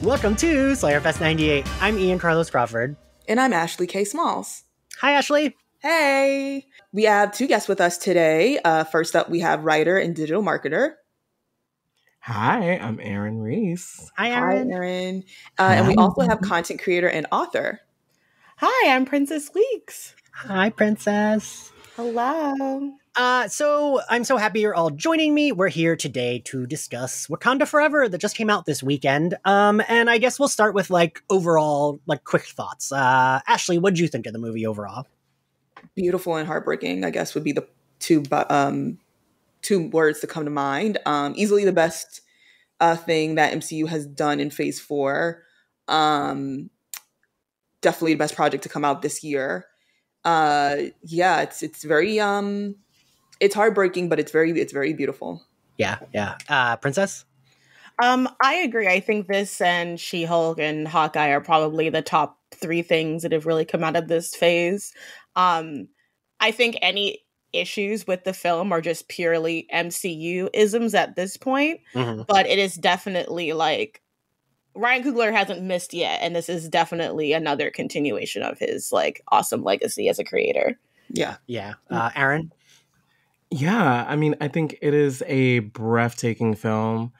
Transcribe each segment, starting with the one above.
Welcome to Slayerfest 98. I'm Ian Carlos Crawford. And I'm Ashley K. Smalls. Hi, Ashley. Hey. We have two guests with us today. First up, we have writer and digital marketer. Hi, I'm Aaron Reese. Hi, Aaron. Hi, Aaron. And we also have content creator and author. Hi, I'm Princess Weeks. Hi, Princess. Hello. So I'm so happy you're all joining me. We're here today to discuss Wakanda Forever that just came out this weekend. And I guess we'll start with overall quick thoughts. Ashley, what did you think of the movie overall? Beautiful and heartbreaking, I guess, would be the two words to come to mind. Easily the best thing that MCU has done in Phase 4. Definitely the best project to come out this year. It's very it's heartbreaking, but it's very beautiful. Yeah. Princess? I agree. I think this and She-Hulk and Hawkeye are probably the top three things that have really come out of this phase. I think any issues with the film are just purely MCU isms at this point, but it is definitely Ryan Coogler hasn't missed yet, and this is definitely another continuation of his awesome legacy as a creator. Yeah. Aaron? Yeah, I mean, I think it is a breathtaking film.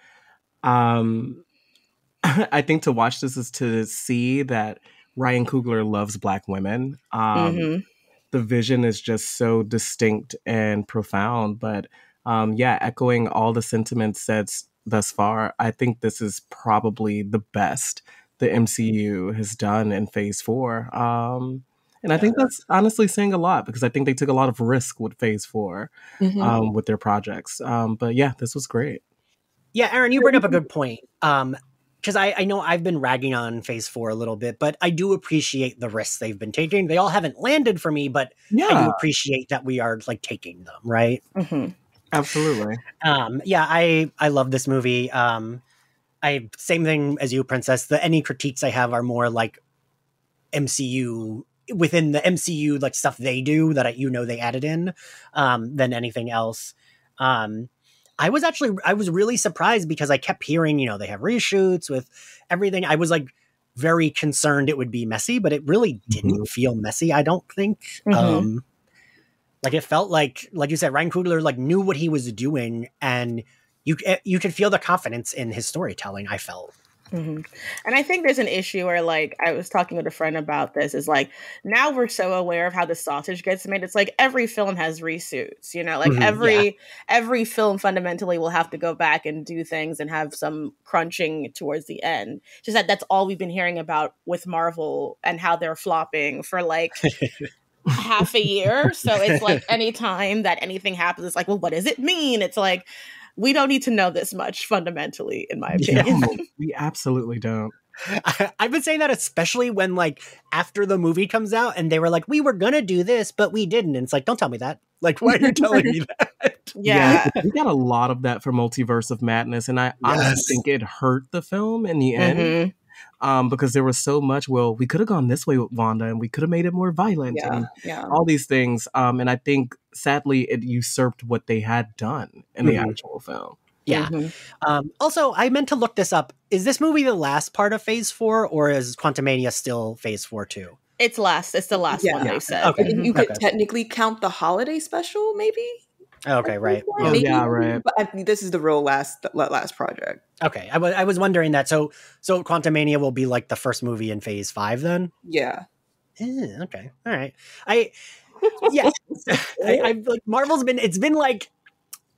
I think to watch this is to see that Ryan Coogler loves Black women. The vision is just so distinct and profound. But echoing all the sentiments said thus far, I think this is probably the best the MCU has done in Phase 4. And I think that's honestly saying a lot because I think they took a lot of risk with Phase 4 with their projects. But yeah, this was great. Yeah, Aaron, you bring up a good point. Because I know I've been ragging on Phase 4 a little bit, but I do appreciate the risks they've been taking. They all haven't landed for me, but I do appreciate that we are taking them, right? Absolutely. I love this movie. Same thing as you, Princess. Any critiques I have are more MCU within the MCU stuff they do that they added in than anything else. I was really surprised because I kept hearing, they have reshoots with everything. I was very concerned it would be messy, but it really didn't feel messy, I don't think. It felt like you said, Ryan Coogler knew what he was doing, and you could feel the confidence in his storytelling, I felt. And I think there's an issue where I was talking with a friend about this is now we're so aware of how the sausage gets made. It's every film has reshoots, every film fundamentally will have to go back and do things and have some crunching towards the end. Just that's all we've been hearing about with Marvel and how they're flopping for half a year. So it's anytime that anything happens, it's well, what does it mean? It's we don't need to know this much fundamentally, in my opinion. No, we absolutely don't. I've been saying that especially when after the movie comes out and they were we were going to do this, but we didn't. And it's don't tell me that. Why are you telling me that? Yeah. We got a lot of that for Multiverse of Madness. And I honestly think it hurt the film in the end. Because there was so much, we could have gone this way with Wanda and we could have made it more violent and all these things. And I think, sadly, it usurped what they had done in the actual film. Yeah. Also, I meant to look this up. Is this movie the last part of Phase 4 or is Quantumania still Phase 4 too? It's the last one they said. Okay. You could technically count the holiday special, maybe? Okay, right. Right. But I think this is the real last project. Okay, I was wondering that. So Quantumania will be the first movie in Phase 5 then? Yeah. Okay, all right. Marvel's been. It's been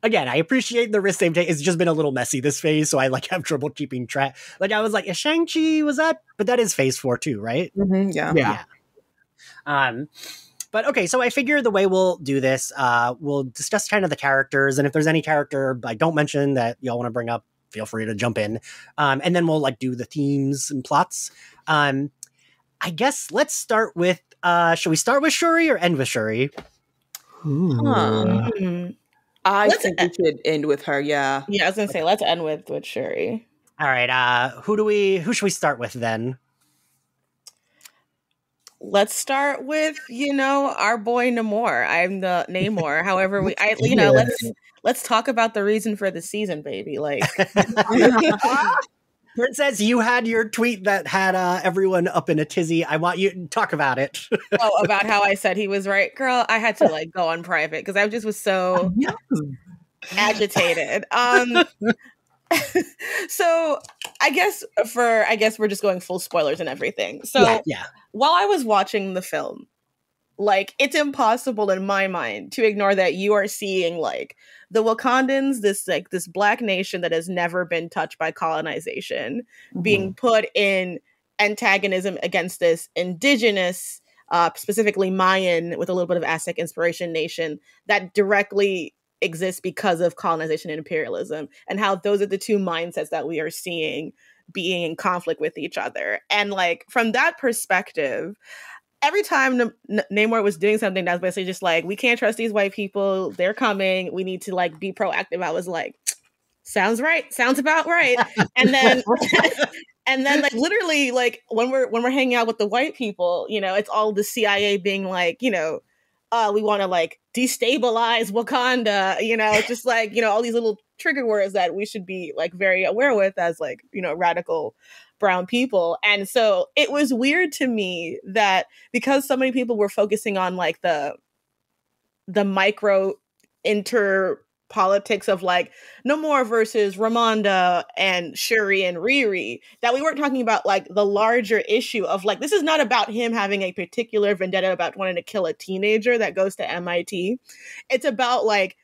again. I appreciate the risk they've taken. It's just been a little messy this phase, so I have trouble keeping track. I was is Shang-Chi was that? But that is Phase 4 too, right? Yeah. But okay, so I figure the way we'll do this, we'll discuss kind of the characters, and if there's any character I don't mention that y'all want to bring up, feel free to jump in. And then we'll do the themes and plots. I guess let's start with, should we start with Shuri or end with Shuri? I think we should end with her, yeah. Yeah, I was going to say, let's end with Shuri. All right, who should we start with then? Let's start with, our boy Namor. I'm the Namor. However, let's talk about the reason for the season, baby. Princess, you had your tweet that had everyone up in a tizzy. I want you to talk about it. About how I said he was right. Girl, I had to like go on private because I just was so agitated. So I guess we're just going full spoilers and everything. So yeah. While I was watching the film, like, it's impossible in my mind to ignore that you are seeing like the Wakandans, this black nation that has never been touched by colonization, being put in antagonism against this indigenous, specifically Mayan with a little bit of Aztec inspiration nation that directly exists because of colonization and imperialism, and how those are the two mindsets that we are seeing being in conflict with each other. And like, from that perspective, every time Namor was doing something that was basically just like, we can't trust these white people, they're coming, we need to like be proactive, I was like, sounds right, sounds about right. And then and then like literally like when we're hanging out with the white people, you know, it's all the CIA being like, you know, we want to like destabilize Wakanda, you know, it's just like, you know, all these little trigger words that we should be like very aware with as like, you know, radical brown people. And so it was weird to me that because so many people were focusing on like the micro inter politics of like Namor versus Ramonda and Shuri and Riri, that we weren't talking about like the larger issue of like, this is not about him having a particular vendetta about wanting to kill a teenager that goes to MIT. It's about like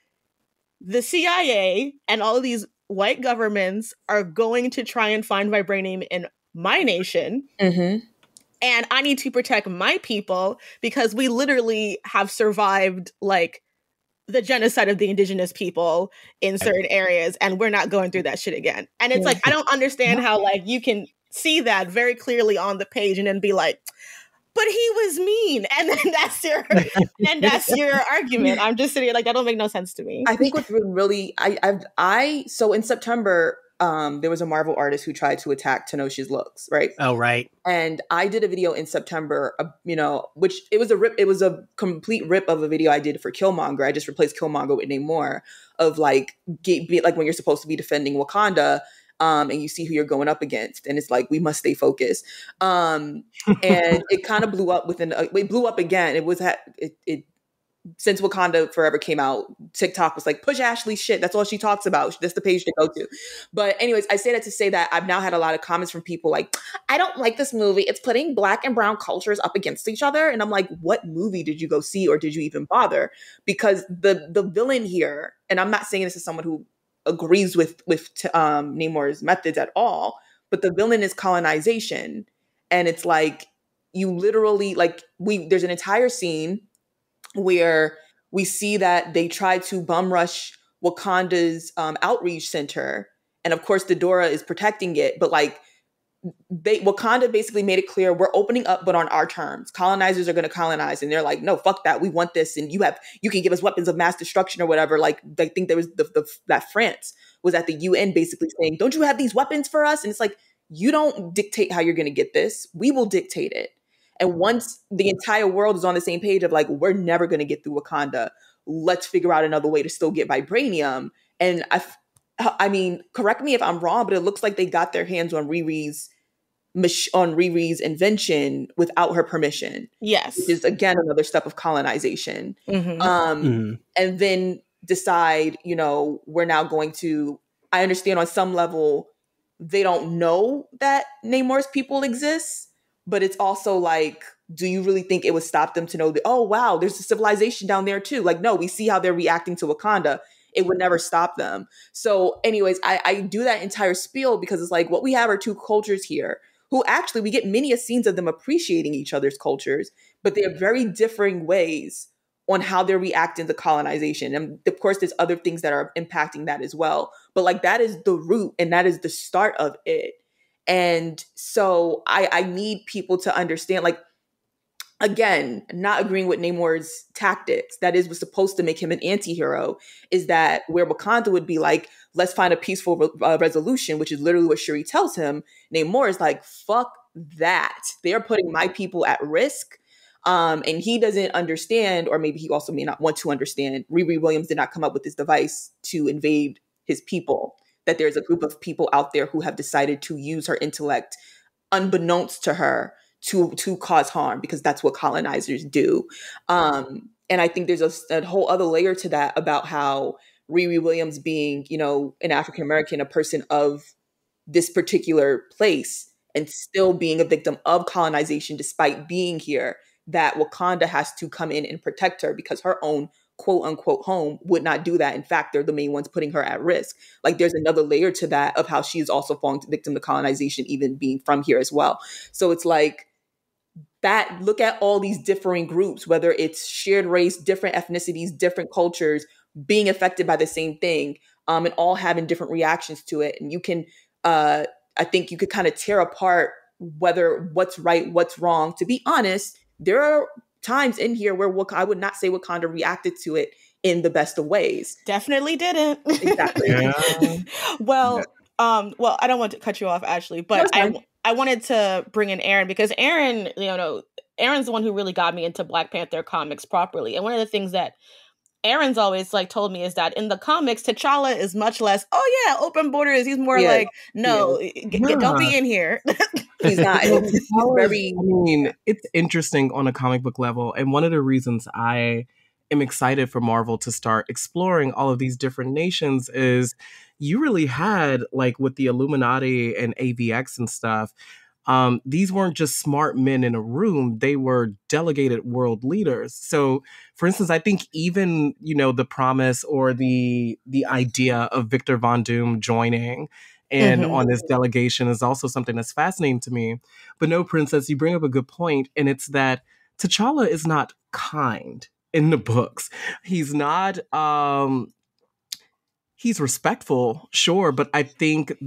the CIA and all of these white governments are going to try and find vibranium in my nation. And I need to protect my people because we literally have survived like the genocide of the indigenous people in certain areas, and we're not going through that shit again. And it's like, I don't understand how like you can see that very clearly on the page and then be like, but he was mean, and then that's your argument. I'm just sitting here like, that don't make no sense to me. I think what's really so in September, there was a Marvel artist who tried to attack Tenoshi's looks, right? Oh, right. And I did a video in September, you know, which it was a complete rip of a video I did for Killmonger. I just replaced Killmonger with Namor, of like, like when you're supposed to be defending Wakanda, and you see who you're going up against, and it's like, we must stay focused. And it kind of blew up it blew up again. It was since Wakanda Forever came out, TikTok was like, push Ashley's shit. That's all she talks about. That's the page to go to. But anyways, I say that to say that I've now had a lot of comments from people like, I don't like this movie. It's putting Black and brown cultures up against each other. And I'm like, what movie did you go see, or did you even bother? Because the villain here, and I'm not saying this as someone who agrees with Namor's methods at all, but the villain is colonization. And it's like, you literally, like, there's an entire scene where we see that they try to bum rush Wakanda's outreach center. And of course, Dora is protecting it. But like, Wakanda basically made it clear, we're opening up, but on our terms. Colonizers are going to colonize. And they're like, no, fuck that. We want this. And you can give us weapons of mass destruction or whatever. Like, I think there was that France was at the UN basically saying, don't you have these weapons for us? And it's like, you don't dictate how you're going to get this. We will dictate it. And once the entire world is on the same page of like, we're never going to get through Wakanda, let's figure out another way to still get vibranium. And I mean, correct me if I'm wrong, but it looks like they got their hands on Riri's invention without her permission. Yes. Which is, again, another step of colonization. And then decide, you know, we're now going to, I understand on some level, they don't know that Namor's people exist. But it's also like, do you really think it would stop them to know that, oh, wow, there's a civilization down there too? Like, no, we see how they're reacting to Wakanda. It would never stop them. So anyways, I do that entire spiel because it's like, what we have are two cultures here who actually, we get many scenes of them appreciating each other's cultures, but they have very differing ways on how they're reacting to colonization. And of course, there's other things that are impacting that as well. But like, that is the root and that is the start of it. And so I need people to understand, like, again, not agreeing with Namor's tactics, that was supposed to make him an anti-hero, is that where Wakanda would be like, let's find a peaceful resolution, which is literally what Shuri tells him. Namor is like, fuck that. They're putting my people at risk. And he doesn't understand, or maybe he also may not want to understand, Riri Williams did not come up with this device to invade his people. that there's a group of people out there who have decided to use her intellect unbeknownst to her to cause harm, because that's what colonizers do. And I think there's a whole other layer to that about how Riri Williams, being, you know, an African American, a person of this particular place, and still being a victim of colonization despite being here, that Wakanda has to come in and protect her because her own quote unquote home would not do that. In fact, they're the main ones putting her at risk. Like, there's another layer to that of how she is also falling victim to colonization, even being from here as well. So it's like that, look at all these differing groups, whether it's shared race, different ethnicities, different cultures, being affected by the same thing, and all having different reactions to it. And you can, I think you could kind of tear apart whether what's right, what's wrong. To be honest, there are times in here where I would not say Wakanda reacted to it in the best of ways. Definitely didn't. Exactly. Yeah. Well, I don't want to cut you off, Ashley, but I wanted to bring in Aaron, because Aaron, you know, Aaron's the one who really got me into Black Panther comics properly. And one of the things that Aaron's always like told me is that in the comics, T'Challa is much less, oh yeah, open borders. He's more like, no, don't be in here. He's not. It's interesting on a comic book level. And one of the reasons I am excited for Marvel to start exploring all of these different nations is you really had, like, with the Illuminati and AVX and stuff, these weren't just smart men in a room. They were delegated world leaders. So, for instance, I think even, you know, the promise or the idea of Victor Von Doom joining and on this delegation is also something that's fascinating to me. But no, Princess, you bring up a good point, and it's that T'Challa is not kind in the books. He's not, he's respectful, sure, but I think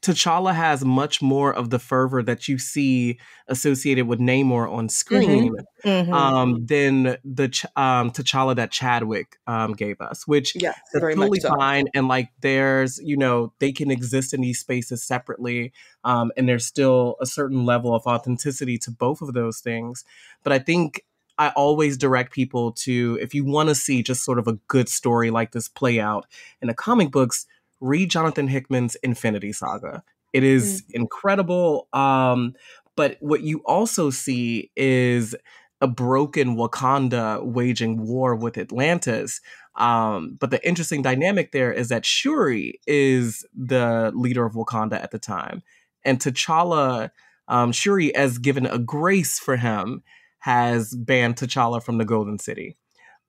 T'Challa has much more of the fervor that you see associated with Namor on screen than the T'Challa that Chadwick gave us, which is totally fine. And like, there's, you know, they can exist in these spaces separately, and there's still a certain level of authenticity to both of those things. But I think I always direct people to, if you want to see just sort of a good story like this play out in the comic books, read Jonathan Hickman's Infinity Saga. It is incredible. But what you also see is a broken Wakanda waging war with Atlantis. But the interesting dynamic there is that Shuri is the leader of Wakanda at the time. And T'Challa, Shuri, as given a grace for him, has banned T'Challa from the Golden City.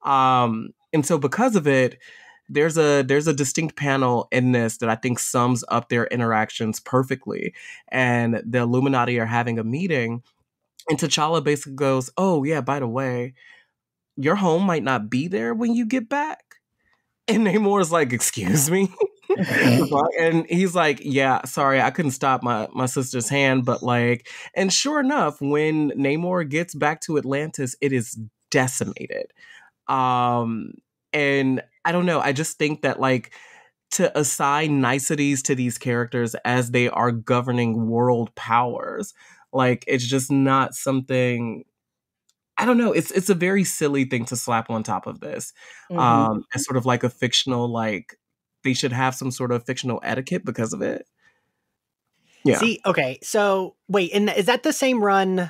And so because of it, there's a distinct panel in this that I think sums up their interactions perfectly. And the Illuminati are having a meeting, and T'Challa basically goes, oh yeah, by the way, your home might not be there when you get back. And Namor's like, excuse me? And he's like, yeah, sorry, I couldn't stop my sister's hand, but like, and sure enough, when Namor gets back to Atlantis, it is decimated. And I don't know, I just think that, like, to assign niceties to these characters as they are governing world powers, like, it's just not something, I don't know, it's a very silly thing to slap on top of this. As sort of like a fictional, like, they should have some sort of fictional etiquette because of it. Yeah. See, okay, so wait, and is that the same run? Is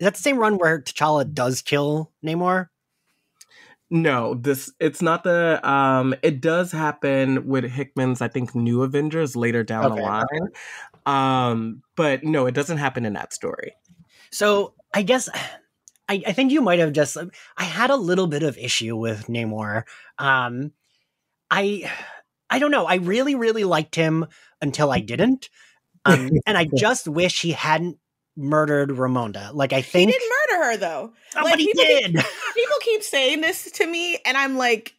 that the same run where T'Challa does kill Namor? No, it's not the it does happen with Hickman's, I think, New Avengers later down the line. But no, it doesn't happen in that story. So I guess I think you might have just, I had a little bit of issue with Namor. I don't know. I really, really liked him until I didn't. And I just wish he hadn't murdered Ramonda. Like, I think he didn't murder her though. Oh, like, but he did. People keep saying this to me, and I'm like,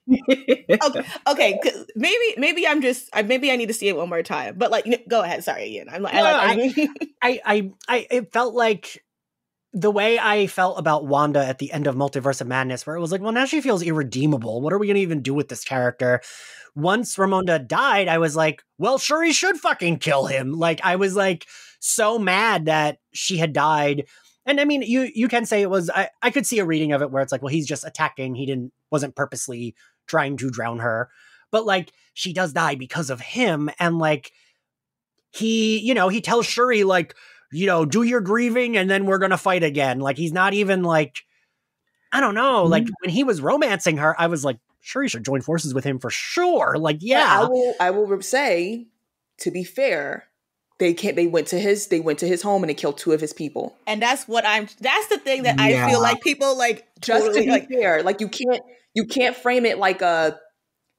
okay, maybe I'm just maybe I need to see it one more time. But like, go ahead. Sorry, Ian. I'm like, it felt like the way I felt about Wanda at the end of Multiverse of Madness, where it was like, well, now she feels irredeemable. What are we going to even do with this character? Once Ramonda died, I was like, well, Shuri should fucking kill him. Like, I was like so mad that she had died. And I mean, you can say it was, I could see a reading of it where it's like, well, he's just attacking. He wasn't purposely trying to drown her. but like she does die because of him. And like he, you know, he tells Shuri like, you know, do your grieving and then we're going to fight again. Like he's not even like, I don't know. Like when he was romancing her, I was like, Shuri should join forces with him for sure. Like, yeah. I will say, to be fair, they went to his home and they killed 2 of his people. And that's the thing that I feel like people like just totally, to be fair, like you can't frame it like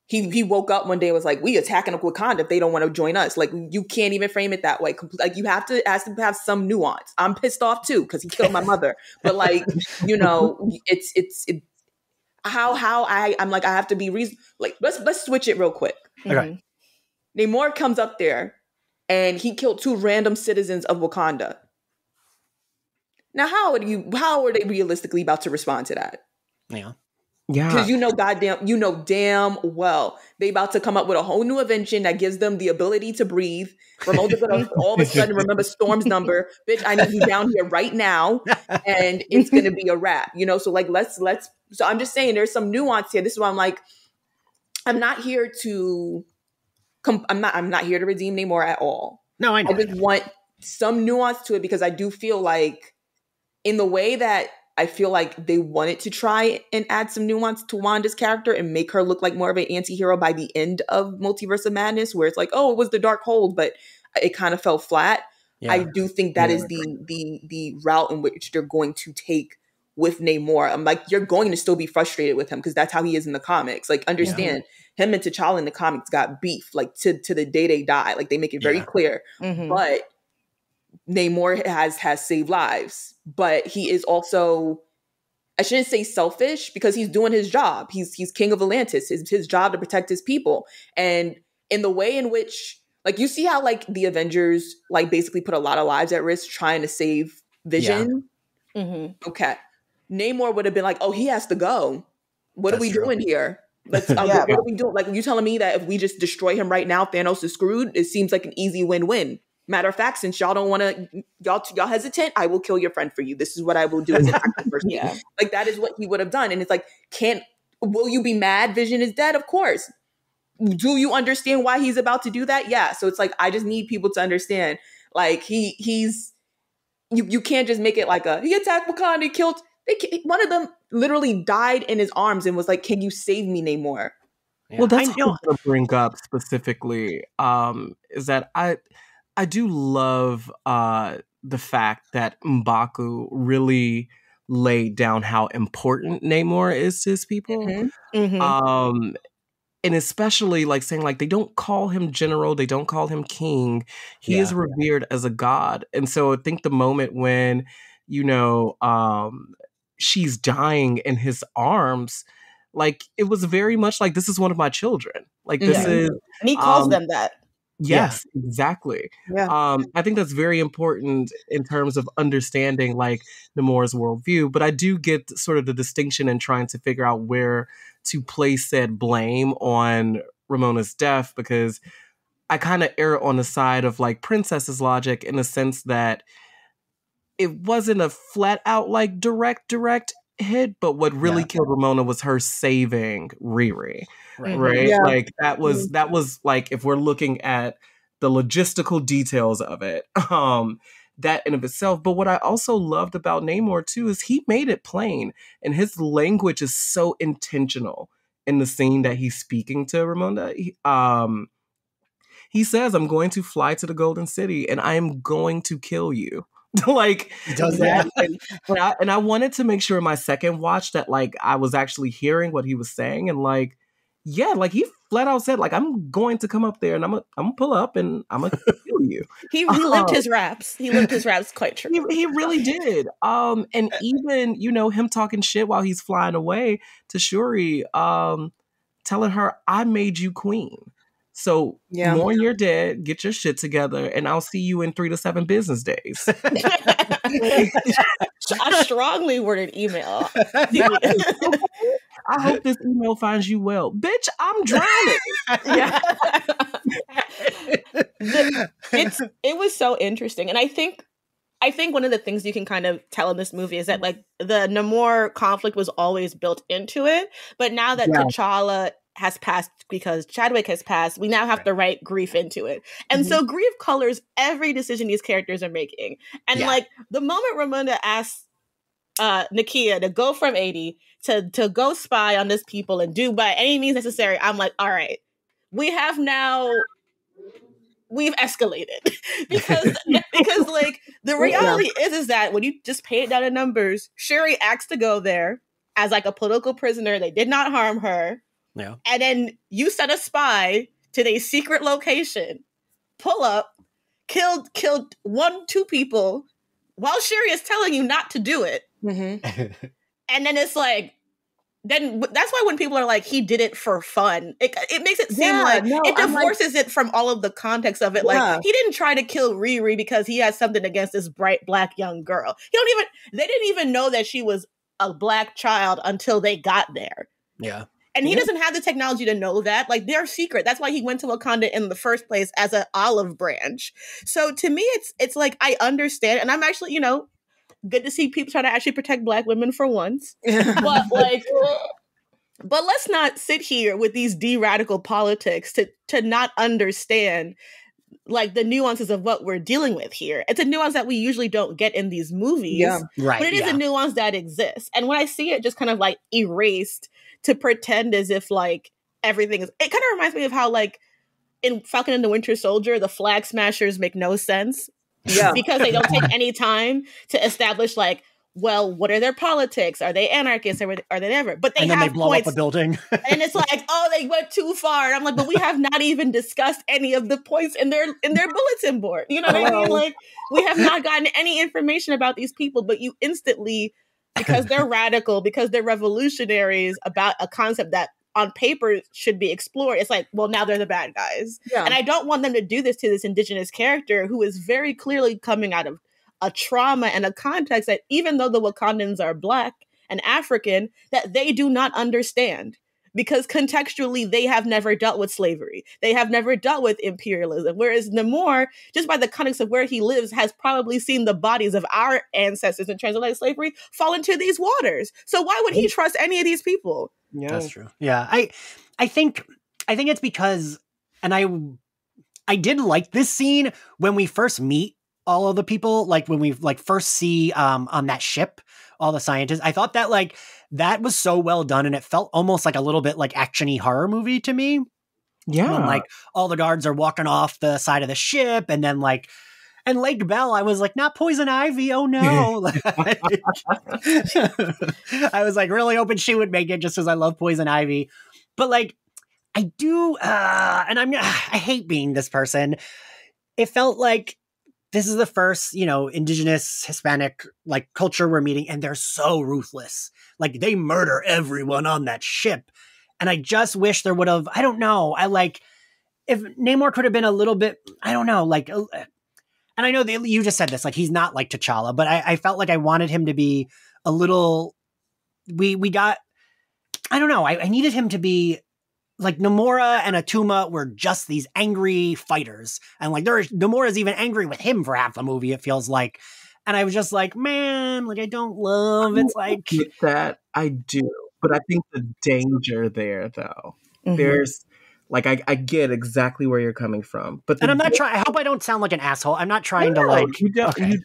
he woke up one day and was like, we attacking Wakanda if they don't want to join us. Like you can't even frame it that way. Like you have to have some nuance. I'm pissed off too because he killed my mother. But like, you know, I'm like, I have to be reasonable. Like let's switch it real quick. Okay. Namor comes up there and he killed 2 random citizens of Wakanda. Now, how are they realistically about to respond to that? Yeah. Yeah. Because you know damn well they about to come up with a whole new invention that gives them the ability to breathe. Ramonda's gonna all of a sudden remember Storm's number. Bitch, I need you down here right now. And it's gonna be a wrap. You know, so like let's so I'm just saying there's some nuance here. This is why I'm like, I'm not here to I'm not here to redeem Namor at all. No, I know. I just want some nuance to it because I do feel like in the way that I feel like they wanted to try and add some nuance to Wanda's character and make her look like more of an anti-hero by the end of Multiverse of Madness, where it's like, oh, it was the dark hold, but it kind of fell flat. Yeah. I do think that is the route in which they're going to take with Namor. I'm like, you're going to still be frustrated with him because that's how he is in the comics. Like, understand, him and T'Challa in the comics got beef, like to the day they die. Like, they make it very clear. Mm-hmm. But Namor has saved lives, but he is also, I shouldn't say selfish because he's doing his job. He's king of Atlantis. His job to protect his people. And in the way in which, like, you see how like the Avengers like basically put a lot of lives at risk trying to save Vision. Yeah. Mm-hmm. Okay. Namor would have been like, oh, he has to go. What are we doing here? What are we doing? Like, you telling me that if we just destroy him right now, Thanos is screwed? It seems like an easy win-win. Matter of fact, since y'all don't want to, y'all hesitant, I will kill your friend for you. This is what I will do as an active person. Like, that is what he would have done. And it's like, will you be mad Vision is dead? Of course. Do you understand why he's about to do that? Yeah. So it's like, I just need people to understand, like, he's, you can't just make it like he attacked Wakanda, he killed, one of them literally died in his arms and was like, can you save me, Namor? Yeah. Well, that's what I want to bring up specifically, is that I do love the fact that M'Baku really laid down how important Namor is to his people. Mm-hmm. Mm-hmm. And especially like saying like they don't call him general, they don't call him king. He is revered as a god. And so I think the moment when, you know, she's dying in his arms, like it was very much like, this is one of my children. Like this is, and he calls them that. Yes, exactly. Yeah. I think that's very important in terms of understanding like Namor's worldview, but I do get sort of the distinction in trying to figure out where to place said blame on Ramona's death, because I kind of err on the side of like Princess's logic in the sense that it wasn't a flat out like direct hit, but what really killed Ramona was her saving Riri. Right? Yeah. Like that was like, if we're looking at the logistical details of it, that in of itself. But what I also loved about Namor too is he made it plain, and his language is so intentional in the scene that he's speaking to Ramona. He says, I'm going to fly to the Golden City and I am going to kill you. Like, he does that. And I wanted to make sure in my second watch that like I was actually hearing what he was saying, and like, yeah, like he flat out said, like, I'm going to come up there and I'm gonna pull up and I'm gonna kill you. He lived his raps. He lived his raps quite true. He really did. And even, you know, him talking shit while he's flying away to Shuri, telling her, I made you queen. So mourn your dead, get your shit together, and I'll see you in 3 to 7 business days. A strongly worded email. I hope this email finds you well. Bitch, I'm drowning. It was so interesting. And I think one of the things you can kind of tell in this movie is that like the Namor conflict was always built into it. But now that T'Challa has passed because Chadwick has passed, we now have to write grief into it. And so grief colors every decision these characters are making. And like the moment Ramonda asks Nakia to go from 80 to go spy on this people and do by any means necessary, I'm like, all right, we've escalated. because like the reality is that when you just pay it down in numbers, Shuri asked to go there as like a political prisoner. They did not harm her. Yeah. And then you sent a spy to a secret location, pull up, killed 1-2 people while Shuri is telling you not to do it. And then it's like, then that's why when people are like, he did it for fun, it makes it seem like it divorces it from all of the context of it. Like, he didn't try to kill Riri because he has something against this bright black young girl. They didn't even know that she was a black child until they got there. Yeah. And he doesn't have the technology to know that. Like, they're secret. That's why he went to Wakanda in the first place as an olive branch. So to me, it's like, I understand. And I'm actually, you know, good to see people try to actually protect black women for once. But like, but let's not sit here with these de-radical politics to not understand like the nuances of what we're dealing with here. It's a nuance that we usually don't get in these movies. Yeah, right. But it is a nuance that exists. And when I see it just kind of like erased to pretend as if like everything is, it kind of reminds me of how like in Falcon and the Winter Soldier, the flag smashers make no sense. Yeah. Because they don't take any time to establish like, well, what are their politics? Are they anarchists or are they never? But they have blow points, up a building. and it's like, oh, they went too far. And I'm like, but we have not even discussed any of the points in their bulletin board. You know what I mean? Like, we have not gotten any information about these people, but you instantly, because they're radical, because they're revolutionaries about a concept that on paper should be explored, it's like, well, now they're the bad guys. Yeah. And I don't want them to do this to this indigenous character who is very clearly coming out of a trauma and a context that even though the Wakandans are Black and African, that they do not understand. Because contextually, they have never dealt with slavery. They have never dealt with imperialism. Whereas Namor, just by the context of where he lives, has probably seen the bodies of our ancestors in transatlantic slavery fall into these waters. So why would he trust any of these people? Yeah, that's true. Yeah, I think it's because, and I did like this scene when we first meet all of the people, like when we like first see on that ship all the scientists. I thought that like that was so well done, and it felt almost like a little bit like action-y horror movie to me. Yeah, when like all the guards are walking off the side of the ship, and then like. And Lake Bell, I was like, not Poison Ivy, oh no. I was like really hoping she would make it just as I love Poison Ivy. But like, I do, and I hate being this person. It felt like this is the first, you know, indigenous Hispanic like culture we're meeting, and they're so ruthless. Like they murder everyone on that ship. And I just wish there would have, I don't know. I like, if Namor could have been a little bit, I don't know, like, and I know that you just said this, like he's not like T'Challa, but I felt like I wanted him to be a little. We got, I don't know. I needed him to be like Namora and Atuma were just these angry fighters, and like Namora's even angry with him for half the movie. It feels like, and I was just like, man, like I don't love. It's like that I do, but I think the danger there, though, there's. Like, I get exactly where you're coming from. But and I'm not trying, I hope I don't sound like an asshole. I'm not trying to like. You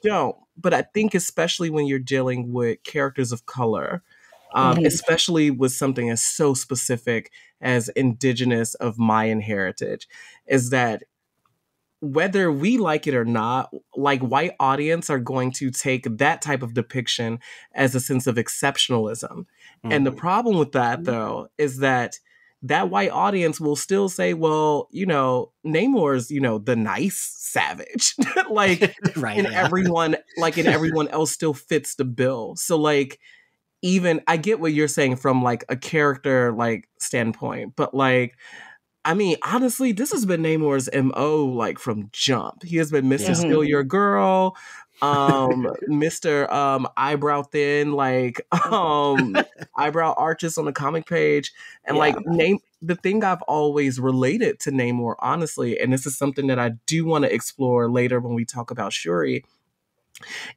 don't. But I think especially when you're dealing with characters of color, especially with something as so specific as indigenous of Mayan heritage, is that whether we like it or not, like white audience are going to take that type of depiction as a sense of exceptionalism. And the problem with that, though, is that white audience will still say, well, you know, Namor's, you know, the nice savage, like, right, and everyone else still fits the bill. So like, even I get what you're saying from like a character like standpoint, but like, I mean, honestly, this has been Namor's MO like from jump. He has been Mr. Steal Your Girl, Mr. Eyebrow Thin, like eyebrow arches on the comic page. And like the thing I've always related to Namor, honestly, and this is something that I do want to explore later when we talk about Shuri,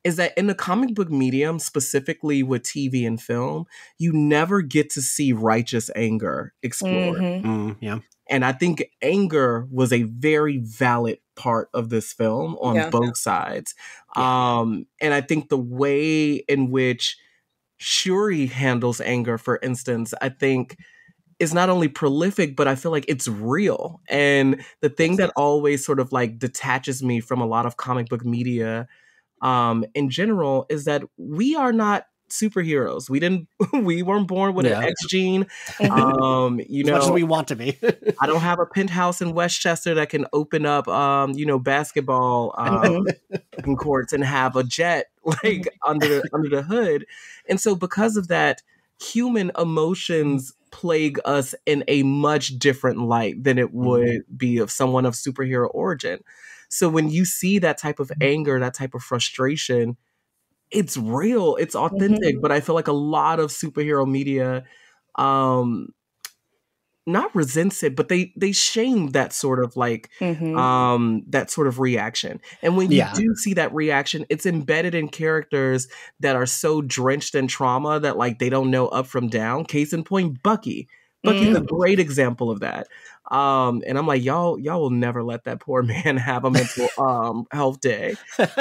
is that in the comic book medium, specifically with TV and film, you never get to see righteous anger explored. Yeah. And I think anger was a very valid part of this film on both sides. And I think the way in which Shuri handles anger, for instance, I think is not only prolific, but I feel like it's real. And the thing that always sort of like detaches me from a lot of comic book media in general is that we are not superheroes. We weren't born with an X gene. As much as we want to be. I don't have a penthouse in Westchester that can open up, basketball courts and have a jet like under the hood. And so because of that, human emotions plague us in a much different light than it would be of someone of superhero origin. So when you see that type of anger, that type of frustration, it's real, it's authentic. But I feel like a lot of superhero media not resents it, but they shame that sort of like that sort of reaction. And when you do see that reaction, it's embedded in characters that are so drenched in trauma that like they don't know up from down. Case in point, Bucky. Bucky's a great example of that. And I'm like, y'all will never let that poor man have a mental health day. But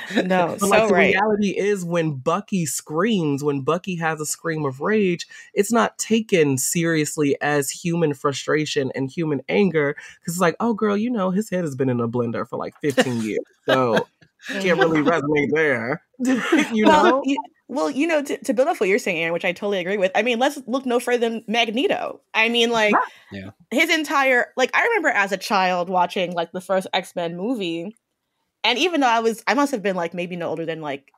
the reality is when Bucky screams, when Bucky has a scream of rage, it's not taken seriously as human frustration and human anger. Because it's like, oh girl, his head has been in a blender for like 15 years. So can't really resonate there. Well, to build off what you're saying, Aaron, which I totally agree with. I mean, let's look no further than Magneto. I mean, like, his entire, like, I remember as a child watching, like, the first X-Men movie. And even though I must have been, like, maybe no older than, like,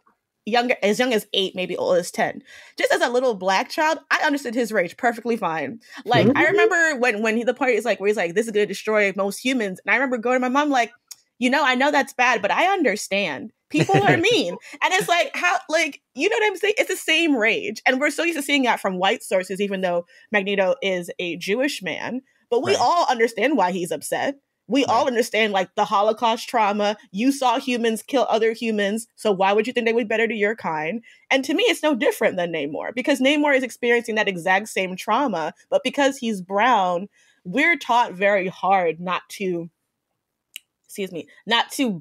as young as 8, maybe old as 10. Just as a little Black child, I understood his rage perfectly fine. Like, I remember when the part is, like, where he's like, this is going to destroy most humans. And I remember going to my mom, like, I know that's bad, but I understand. People are mean. And it's like, how, like, you know what I'm saying? It's the same rage. And we're so used to seeing that from white sources, even though Magneto is a Jewish man. But we all understand why he's upset. We all understand, like, the Holocaust trauma. You saw humans kill other humans. So why would you think they would be better to your kind? And to me, it's no different than Namor. Because Namor is experiencing that exact same trauma. But because he's brown, we're taught very hard not to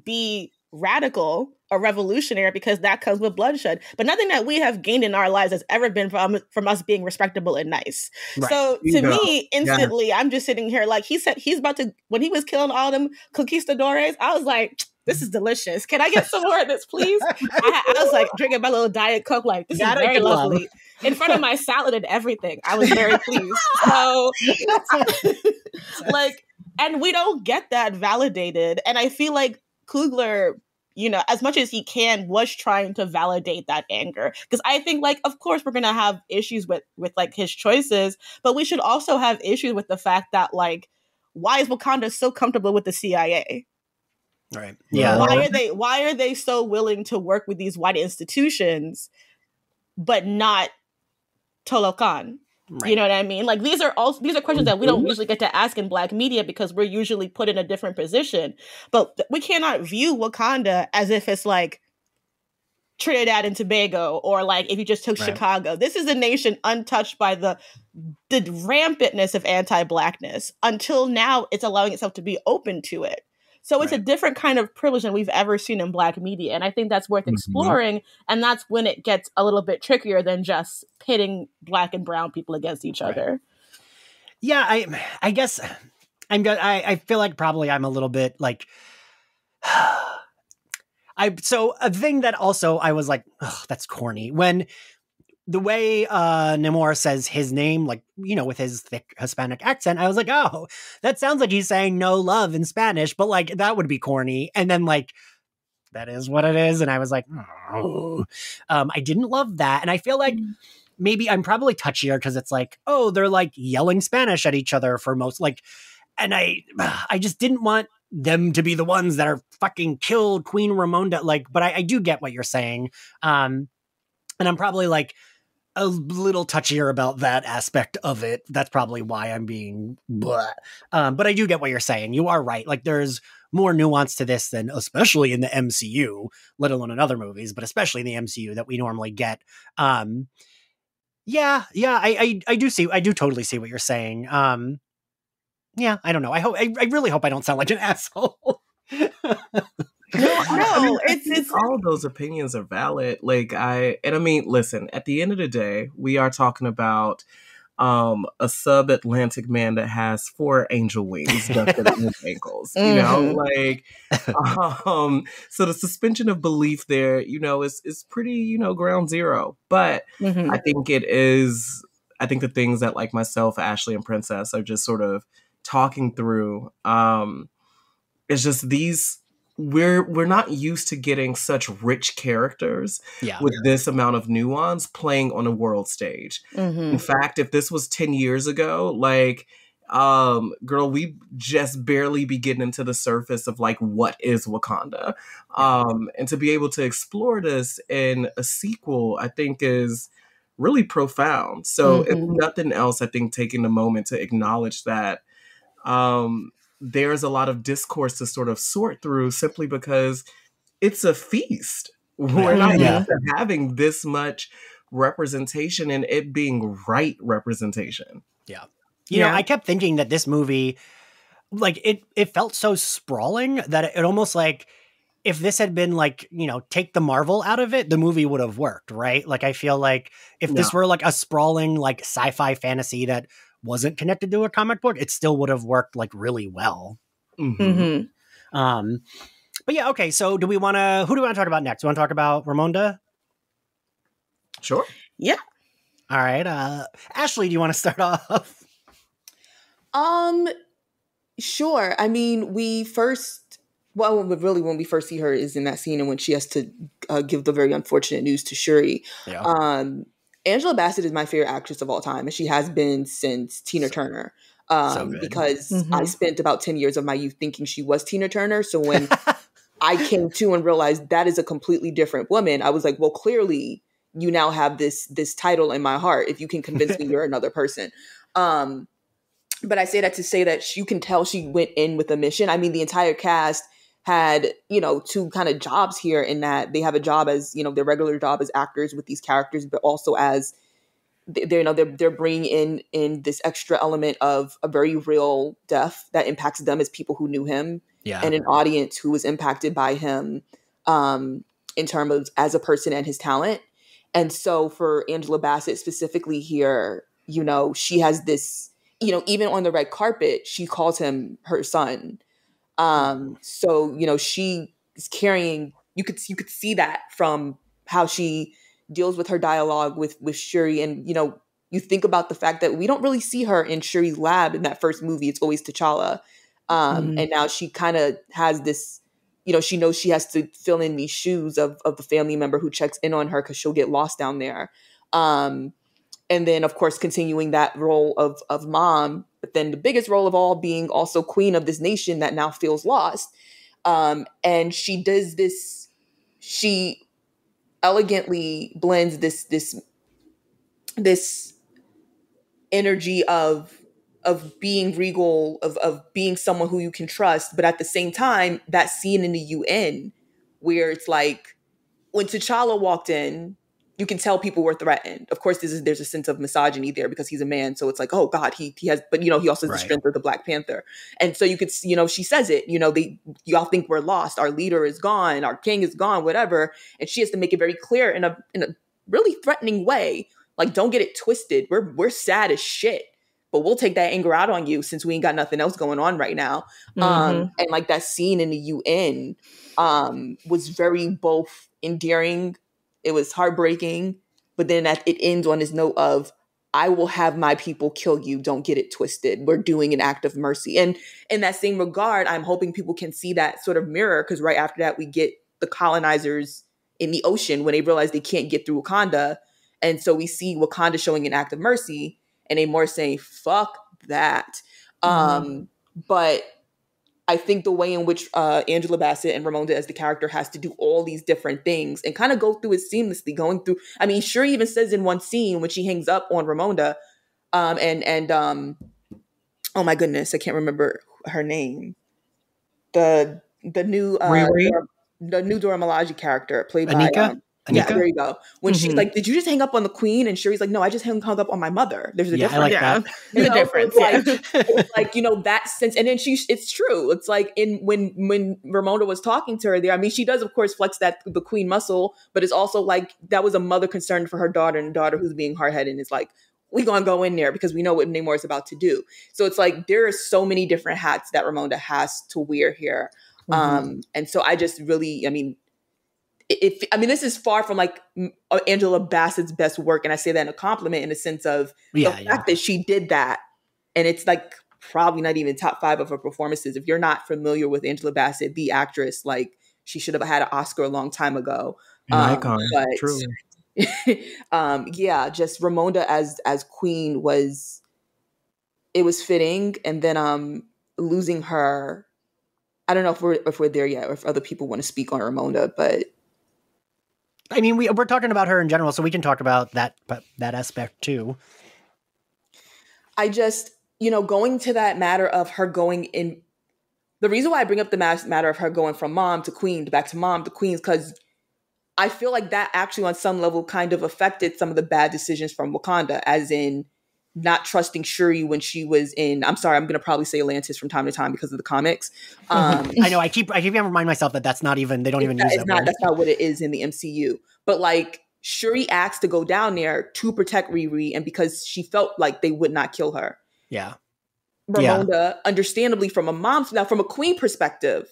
be radical or revolutionary because that comes with bloodshed. But nothing that we have gained in our lives has ever been from us being respectable and nice. Right. So to me, instantly, I'm just sitting here like, he said he's about to, when he was killing all them conquistadores, I was like, this is delicious. Can I get some more of this, please? I was like drinking my little Diet Coke, like, this is very lovely. In front of my salad and everything. I was very pleased. So, like, and we don't get that validated. And I feel like Coogler, as much as he can, was trying to validate that anger. Because I think, like, of course, we're going to have issues with like, his choices. But we should also have issues with the fact that, like, why is Wakanda so comfortable with the CIA? Right. Yeah. Why are they so willing to work with these white institutions, but not Talokan? Right. You know what I mean? Like, these are questions that we don't usually get to ask in Black media because we're usually put in a different position. But we cannot view Wakanda as if it's like Trinidad and Tobago, or like if you just took Chicago. This is a nation untouched by the rampantness of anti-Blackness. Until now, it's allowing itself to be open to it. So it's a different kind of privilege than we've ever seen in Black media. And I think that's worth exploring. And that's when it gets a little bit trickier than just pitting Black and brown people against each other. Yeah, I guess I feel like probably I'm a little bit like, so a thing that also I was like, oh, that's corny. When the way Namor says his name, like, with his thick Hispanic accent, I was like, oh, that sounds like he's saying no love in Spanish, but like, that would be corny. And then like, that is what it is. And I was like, oh, I didn't love that. And I feel like maybe I'm probably touchier because it's like, oh, they're like yelling Spanish at each other for most, like, and I just didn't want them to be the ones that are fucking killed Queen Ramonda. Like, but I do get what you're saying. And I'm probably like, a little touchier about that aspect of it. That's probably why I'm being blah. But I do get what you're saying. You are right. Like there's more nuance to this than, especially in the MCU, let alone in other movies, but especially in the MCU that we normally get. I do totally see what you're saying. Yeah, I don't know. I really hope I don't sound like an asshole. It's all of those opinions are valid. Listen, at the end of the day, we are talking about a sub-Atlantic man that has 4 angel wings dusted at his ankles. You know, like so the suspension of belief there, is pretty, ground zero. But I think the things that like myself, Ashley, and Princess are just sort of talking through. It's just we're not used to getting such rich characters with this amount of nuance playing on a world stage. In fact, if this was 10 years ago, like, girl, we just barely be getting into the surface of like, what is Wakanda? And to be able to explore this in a sequel, I think is really profound. So if nothing else, I think taking a moment to acknowledge that, there's a lot of discourse to sort of sort through simply because it's a feast. We're not used to having this much representation and it being right representation. Yeah. You know, I kept thinking that this movie, like it felt so sprawling that it almost like if this had been like, take the Marvel out of it, the movie would have worked, right? Like I feel like if this were like a sprawling like sci-fi fantasy that wasn't connected to a comic book, it still would have worked like really well. But yeah, okay. So who do we want to talk about next? We want to talk about Ramonda? Sure. Yeah. All right. Ashley, do you want to start off? Sure. I mean, when we first see her is in that scene and when she has to give the very unfortunate news to Shuri. Yeah. Angela Bassett is my favorite actress of all time, and she has been since Tina Turner. Because I spent about 10 years of my youth thinking she was Tina Turner. So when I came to and realized that is a completely different woman, I was like, well, clearly you now have this title in my heart if you can convince me you're another person. But I say that to say that you can tell she went in with a mission. I mean, the entire cast had, 2 kind of jobs here in that they have a job as, their regular job as actors with these characters, but also as they're bringing in this extra element of a very real death that impacts them as people who knew him and an audience who was impacted by him in terms of as a person and his talent. And so for Angela Bassett specifically here, she has this, even on the red carpet, she calls him her son. So, she is carrying, you could see that from how she deals with her dialogue with Shuri. And, you think about the fact that we don't really see her in Shuri's lab in that first movie. It's always T'Challa. And now she kind of has this, she knows she has to fill in these shoes of the family member who checks in on her because she'll get lost down there. And then, of course, continuing that role of mom, but then the biggest role of all being also queen of this nation that now feels lost. And she does this, she elegantly blends this energy of being regal, of being someone who you can trust. But at the same time, that scene in the UN where it's like when T'Challa walked in, you can tell people were threatened. Of course, there's a sense of misogyny there because he's a man. So it's like, oh God, he has, but he also has the strength of the Black Panther. And so you could, she says it, y'all think we're lost. Our leader is gone. Our king is gone, whatever. And she has to make it very clear in a really threatening way. Like, don't get it twisted. We're sad as shit, but we'll take that anger out on you since we ain't got nothing else going on right now. And like that scene in the UN was very both endearing. It was heartbreaking, but then it ends on this note of, I will have my people kill you. Don't get it twisted. We're doing an act of mercy. And in that same regard, I'm hoping people can see that sort of mirror, because right after that, we get the colonizers in the ocean when they realize they can't get through Wakanda. And so we see Wakanda showing an act of mercy and they more saying, fuck that. But I think the way in which Angela Bassett and Ramonda as the character has to do all these different things and kind of go through it seamlessly, going through, I mean, Shuri even says in one scene when she hangs up on Ramonda, oh my goodness, I can't remember her name. The new the new Dora Milaje character played Anika? by Anika? Yeah, there you go. When she's like, "Did you just hang up on the queen?" And Shuri's like, "No, I just hung up on my mother." There's a difference. I like that. There's a difference. It's like, you know, that sense. And then it's true. It's like when Ramonda was talking to her there, I mean, she does of course flex the queen muscle, but it's also like that was a mother concerned for her daughter, and a daughter who's being hard-headed and is like, we gonna go in there because we know what Namor is about to do. So it's like there are so many different hats that Ramonda has to wear here. And so I just really, I mean, this is far from like Angela Bassett's best work. And I say that in a compliment in the sense of the fact that she did that. And it's like probably not even top 5 of her performances. If you're not familiar with Angela Bassett, the actress, like she should have had an Oscar a long time ago. Icon, true. Just Ramonda as queen was fitting. And then losing her, I don't know if we're there yet or if other people want to speak on Ramonda, but I mean, we're talking about her in general, so we can talk about that aspect too. I just, going to that matter of her going in, the reason why I bring up the matter of her going from mom to queen, back to mom to queen, is because I feel like that actually on some level kind of affected some of the bad decisions from Wakanda, as in not trusting Shuri when she was in, I'm sorry, I'm going to probably say Atlantis from time to time because of the comics. I know, I keep having to remind myself that that's not even, they don't even use that word. That's not what it is in the MCU. But like, Shuri asked to go down there to protect Riri, and because she felt like they would not kill her. Yeah. Ramonda, understandably from a queen perspective,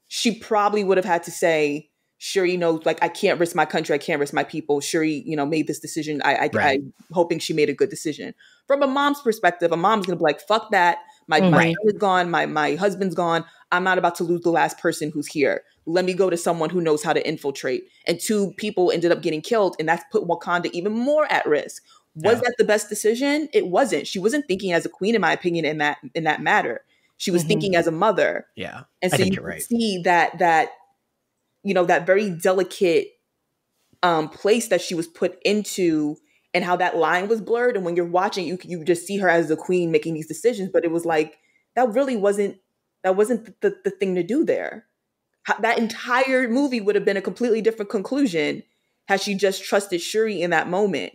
she probably would have had to say, Shuri knows, like, I can't risk my country, I can't risk my people. Shuri, made this decision. I'm hoping she made a good decision. From a mom's perspective, a mom's gonna be like, fuck that. My son is gone, my husband's gone. I'm not about to lose the last person who's here. Let me go to someone who knows how to infiltrate. And 2 people ended up getting killed, and that's put Wakanda even more at risk. Was that the best decision? It wasn't. She wasn't thinking as a queen, in my opinion, in that matter. She was thinking as a mother. Yeah. And so you can see that that very delicate place that she was put into, and how that line was blurred. And when you're watching, you just see her as the queen making these decisions, but it was like, that wasn't the thing to do there. That entire movie would have been a completely different conclusion had she just trusted Shuri in that moment.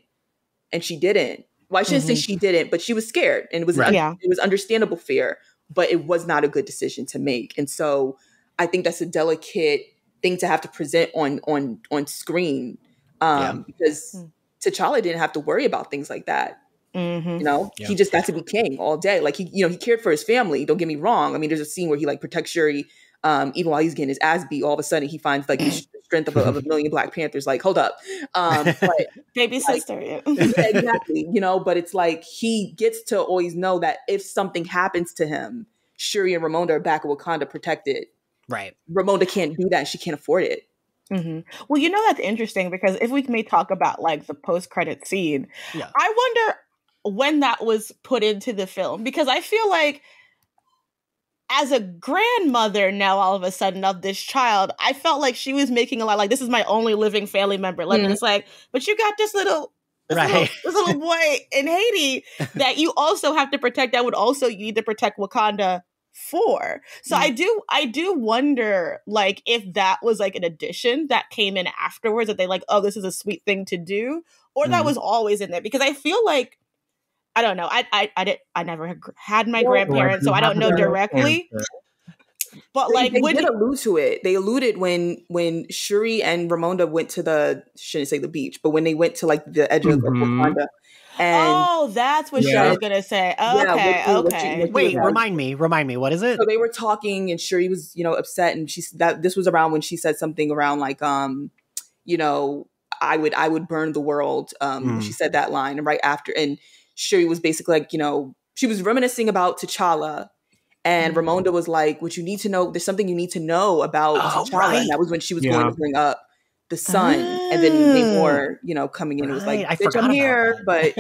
And she didn't. Well, I shouldn't say she didn't, but she was scared, and it was understandable fear, but it was not a good decision to make. And so I think that's a delicate thing to have to present on screen, because T'Challa didn't have to worry about things like that. He just got to be king all day. Like he cared for his family. Don't get me wrong. I mean, there's a scene where he like protects Shuri, even while he's getting his ass beat. All of a sudden, he finds like the strength of a million Black Panthers. Like, hold up, but baby sister, yeah, exactly. But it's like he gets to always know that if something happens to him, Shuri and Ramonda are back at Wakanda protected. Right. Ramonda can't do that. She can't afford it. Well, that's interesting, because if we may talk about like the post-credit scene, I wonder when that was put into the film, because I feel like as a grandmother now all of a sudden of this child, I felt like she was making a lot like, this is my only living family member. Like, it's like, but you got this little boy in Haiti that you also have to protect, that would also you need to protect Wakanda for. So I do wonder, like, if that was like an addition that came in afterwards, that they like, oh, this is a sweet thing to do, or that was always in there. Because I feel like, I don't know, I never had my grandparents, so I don't know directly. But like, they did allude to it. They alluded when Shuri and Ramonda went to shouldn't say the beach, but when they went to like the edge of Wakanda. And that's what she was gonna say. Okay. Wait, remind me. What is it? So they were talking, and Shuri was, upset, and this was around when she said something around like, I would burn the world. She said that line, and right after, and Shuri was basically like, she was reminiscing about T'Challa, and Ramonda was like, "What you need to know? There's something you need to know about T'Challa." Right. And that was when she was going to bring up the son, and then Namor, coming in, was like, "Bitch, I'm here," but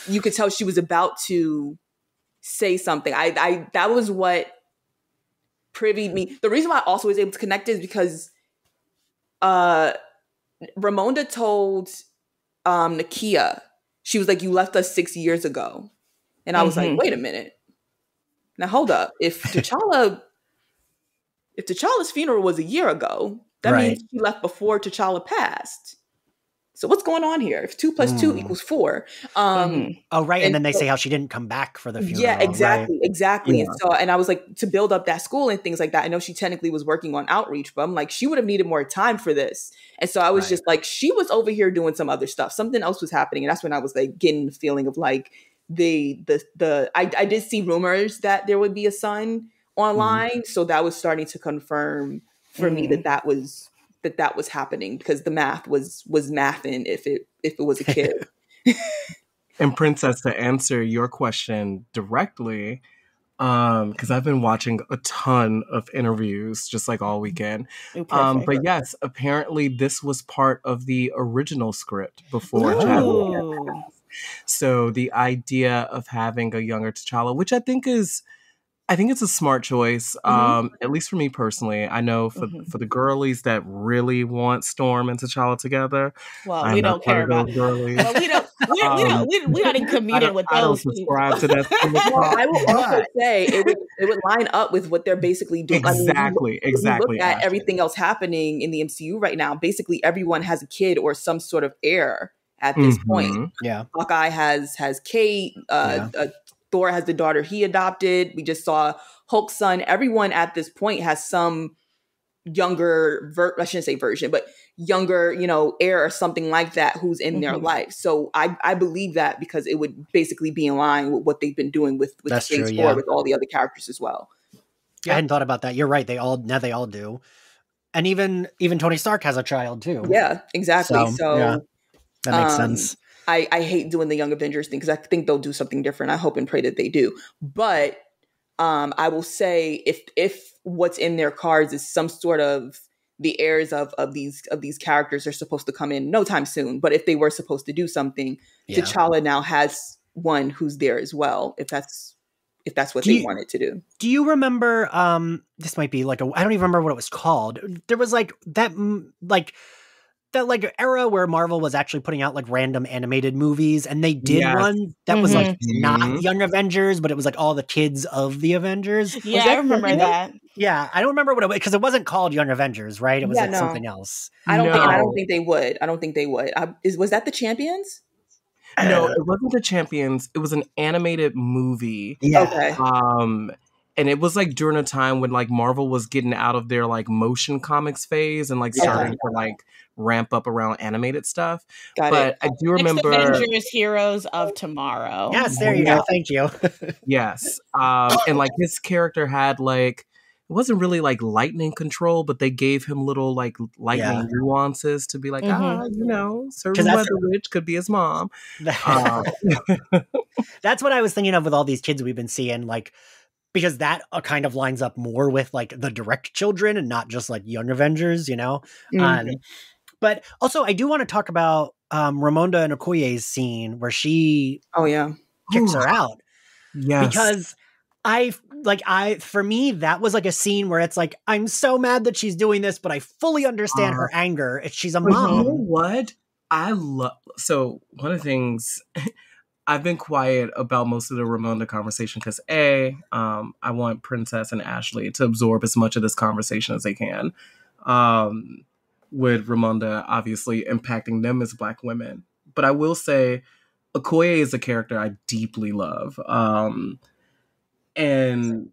you could tell she was about to say something. That was what privied me. The reason why I also was able to connect is because Ramonda told Nakia, she was like, you left us 6 years ago. And I was like, wait a minute. Now hold up. If T'Challa's funeral was a year ago, that means she left before T'Challa passed. So what's going on here? If 2 + 2 = 4. Oh, right. And then they say how she didn't come back for the funeral. Yeah, exactly. Right? Exactly. Yeah. And I was like, to build up that school and things like that. I know she technically was working on outreach, but I'm like, she would have needed more time for this. And so I was just like, she was over here doing some other stuff. Something else was happening. And that's when I was like getting the feeling of like I did see rumors that there would be a son online. So that was starting to confirm for me that was happening, because the math was mathing if it was a kid. And Princess, to answer your question directly, because I've been watching a ton of interviews just like all weekend. But yes, apparently this was part of the original script before Chadwick had passed. So the idea of having a younger T'Challa, which I think it's a smart choice. At least for me personally. I know for the girlies that really want Storm and T'Challa together. Well, we don't care about girlies. Well, we're not in commuting with those people. I don't subscribe to that. Well, I will also say it would line up with what they're basically doing. Exactly. When you look at everything else happening in the MCU right now, basically everyone has a kid or some sort of heir at this point. Yeah. Hawkeye has Kate. Thor has the daughter he adopted. We just saw Hulk's son. Everyone at this point has some younger, I shouldn't say version, but younger, heir or something like that who's in their life. So I believe that, because it would basically be in line with what they've been doing with Phase 4 with all the other characters as well. I hadn't thought about that. You're right. They all do. And even Tony Stark has a child too. Yeah, exactly. So that makes sense. I hate doing the Young Avengers thing, because I think they'll do something different. I hope and pray that they do. But I will say, if what's in their cards is some sort of the heirs of these characters are supposed to come in no time soon. But if they were supposed to do something, T'Challa now has one who's there as well, if that's what they wanted to do. Do you remember, this might be like I don't even remember what it was called. There was like that era where Marvel was actually putting out like random animated movies, and they did one that was like not Young Avengers, but it was like all the kids of the Avengers. Yeah, I remember that. Yeah, I don't remember what it was, because it wasn't called Young Avengers, right? It was something else. I don't think they would. Was that the Champions? No, it wasn't the Champions. It was an animated movie. Yeah. Okay. And it was like during a time when like Marvel was getting out of their like motion comics phase and like starting to like ramp up around animated stuff. But I do remember Avengers Heroes of Tomorrow. Yes, there you go. Thank you. Yes. And like his character had like, it wasn't really like lightning control, but they gave him little like lightning nuances to be like, certain weather witch could be his mom. That's what I was thinking of with all these kids we've been seeing, like, because that kind of lines up more with like the direct children and not just like Young Avengers, but also I do want to talk about Ramonda and Okoye's scene where she kicks her out. Yes. Because for me, that was like a scene where it's like, I'm so mad that she's doing this, but I fully understand her anger. She's a mom. You know what? So one of the things I've been quiet about most of the Ramonda conversation because I want Princess and Ashley to absorb as much of this conversation as they can. With Ramonda obviously impacting them as Black women. But I will say Okoye is a character I deeply love. And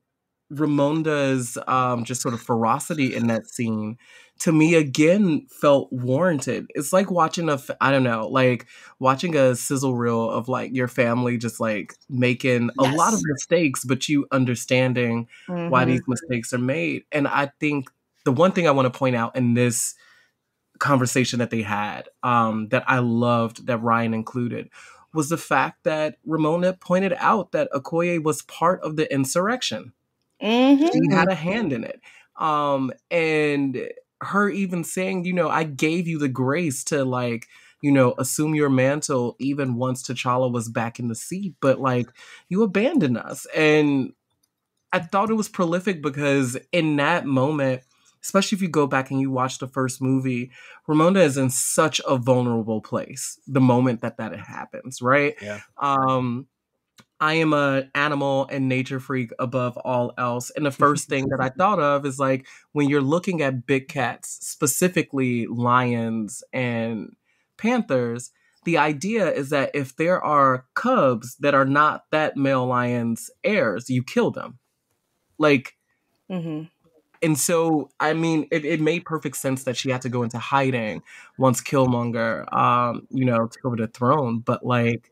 Ramonda's just sort of ferocity in that scene, to me, again, felt warranted. It's like watching watching a sizzle reel of like your family just like making a lot of mistakes, but you understanding why these mistakes are made. And I think the one thing I want to point out in this conversation that they had, that I loved, that Ryan included, was the fact that Ramona pointed out that Okoye was part of the insurrection. She had a hand in it. And her even saying, I gave you the grace to like, assume your mantle even once T'Challa was back in the seat, but like you abandoned us. And I thought it was prolific because in that moment, especially if you go back and you watch the first movie, Ramonda is in such a vulnerable place the moment that happens, right? Yeah. I am an animal and nature freak above all else. And the first thing that I thought of is like when you're looking at big cats, specifically lions and panthers, the idea is that if there are cubs that are not that male lion's heirs, you kill them. Like, and so, I mean, it made perfect sense that she had to go into hiding once Killmonger, took over the throne. But like,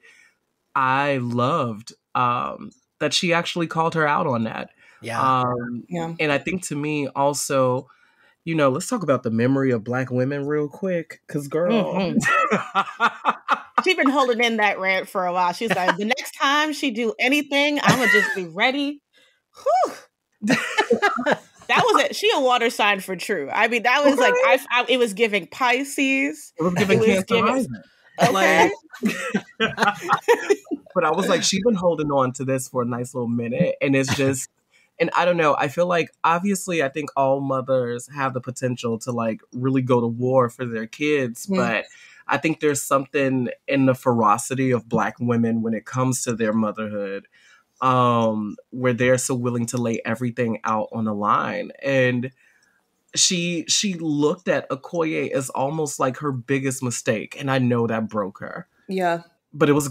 I loved that she actually called her out on that. Yeah. And I think to me also, let's talk about the memory of Black women real quick. Because, girl. She's been holding in that rant for a while. She's like, the next time she do anything, I'm going to just be ready. Whew. That was it. She a water sign for true. I mean, that was like, it was giving Pisces. It was giving Cancer. Okay. But I was like, she's been holding on to this for a nice little minute. And it's just, and I don't know, I feel like, obviously, I think all mothers have the potential to like really go to war for their kids. But I think there's something in the ferocity of Black women when it comes to their motherhood, where they're so willing to lay everything out on the line. And she looked at Okoye as almost like her biggest mistake, and I know that broke her. Yeah, but it was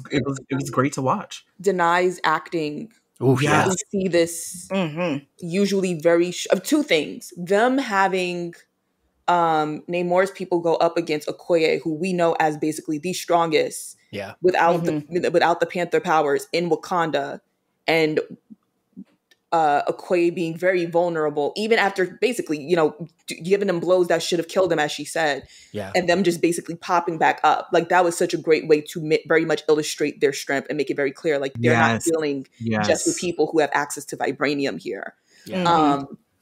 great to watch. Denai's acting. Oh yeah, we see this usually very of two things: them having Namor's people go up against Okoye, who we know as basically the strongest, without the Panther powers in Wakanda, and Okoye being very vulnerable, even after basically, giving them blows that should have killed him, as she said, and them just basically popping back up. Like, that was such a great way to very much illustrate their strength and make it very clear, like, they're not dealing just with people who have access to vibranium here.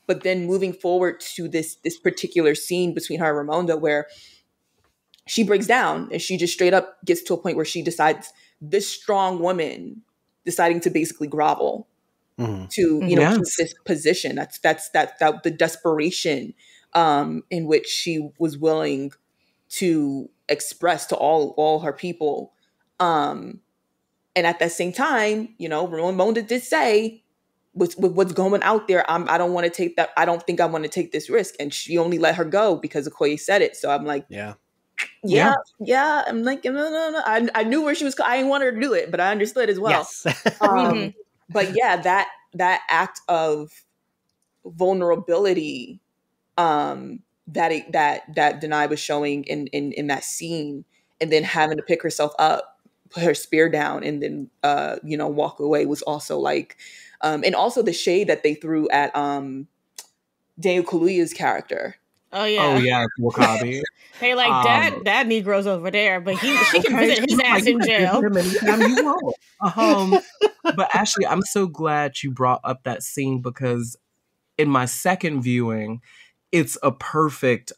But then moving forward to this particular scene between her and Ramonda, where she breaks down and she just straight up gets to a point where she decides, this strong woman deciding to basically grovel to this position. That's the desperation in which she was willing to express to all her people. And at that same time, Ramonda did say, with what's going out there, I don't want to take that. I don't think I want to take this risk. And she only let her go because Okoye said it. So I'm like, yeah. I'm like, no. I knew where she was. I didn't want her to do it, but I understood as well. Yes. But yeah, that act of vulnerability that Denai was showing in that scene, and then having to pick herself up, put her spear down, and then walk away, was also like, and also the shade that they threw at Daniel Kaluuya's character. Oh yeah, Wakabi. Hey, like that Negro's over there, but she can visit his ass in jail. But actually, I'm so glad you brought up that scene, because in my second viewing, it's a perfect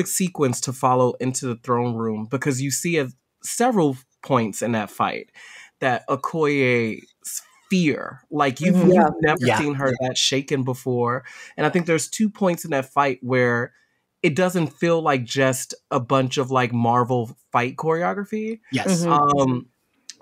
sequence to follow into the throne room, because you see at several points in that fight that Okoye's fear, like you've never seen her that shaken before. And I think there's 2 points in that fight where it doesn't feel like just a bunch of like Marvel fight choreography. Yes.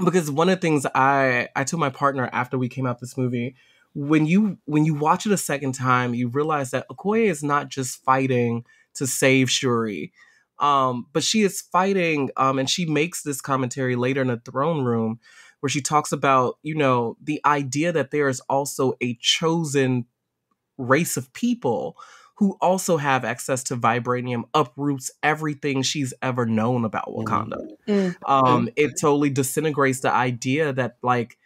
Because one of the things I told my partner after we came out this movie, when you watch it a second time, you realize that Okoye is not just fighting to save Shuri, but she is fighting, and she makes this commentary later in the throne room where she talks about, the idea that there is also a chosen race of people who also have access to vibranium, uproots everything she's ever known about Wakanda. It totally disintegrates the idea that like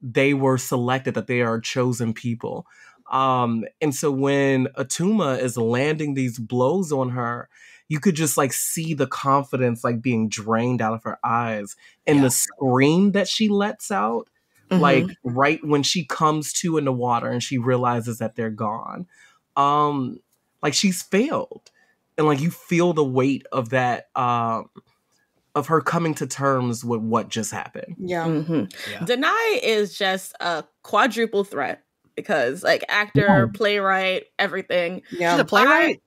they were selected, that they are a chosen people. And so when Atuma is landing these blows on her, you could just like see the confidence like being drained out of her eyes, and the scream that she lets out, like right when she comes to in the water and she realizes that they're gone. Like she's failed, and like you feel the weight of that, of her coming to terms with what just happened. Denai is just a quadruple threat because like actor, playwright, everything. Yeah. She's a playwright.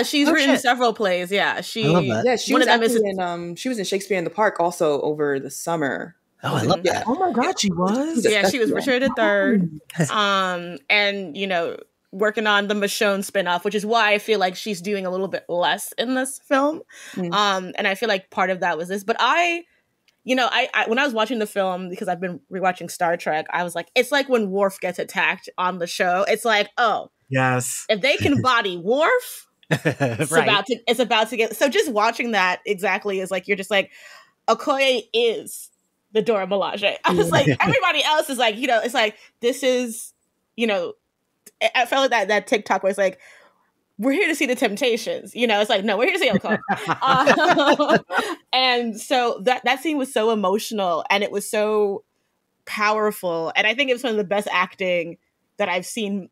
She's written several plays. Yeah, I love that. Yeah, she one was of them actually is in she was in Shakespeare in the Park also over the summer. Oh, I love that. Oh my God, she was. yeah, she was Richard III. And you know, working on the Michonne spinoff, which is why I feel like she's doing a little bit less in this film. And I feel like part of that was this. But I when I was watching the film, because I've been rewatching Star Trek, I was like, it's like when Worf gets attacked on the show. It's like, oh, yes, if they can body Worf, it's about to get. So just watching that exactly is like, you're just like, Okoye is the Dora Milaje. I was like, everybody else is like, you know, it's like, this is, you know, I felt like that TikTok where it's like, we're here to see the Temptations. You know, it's like, no, we're here to see Okoye. And so that scene was so emotional and it was so powerful. And I think it was one of the best acting that I've seen,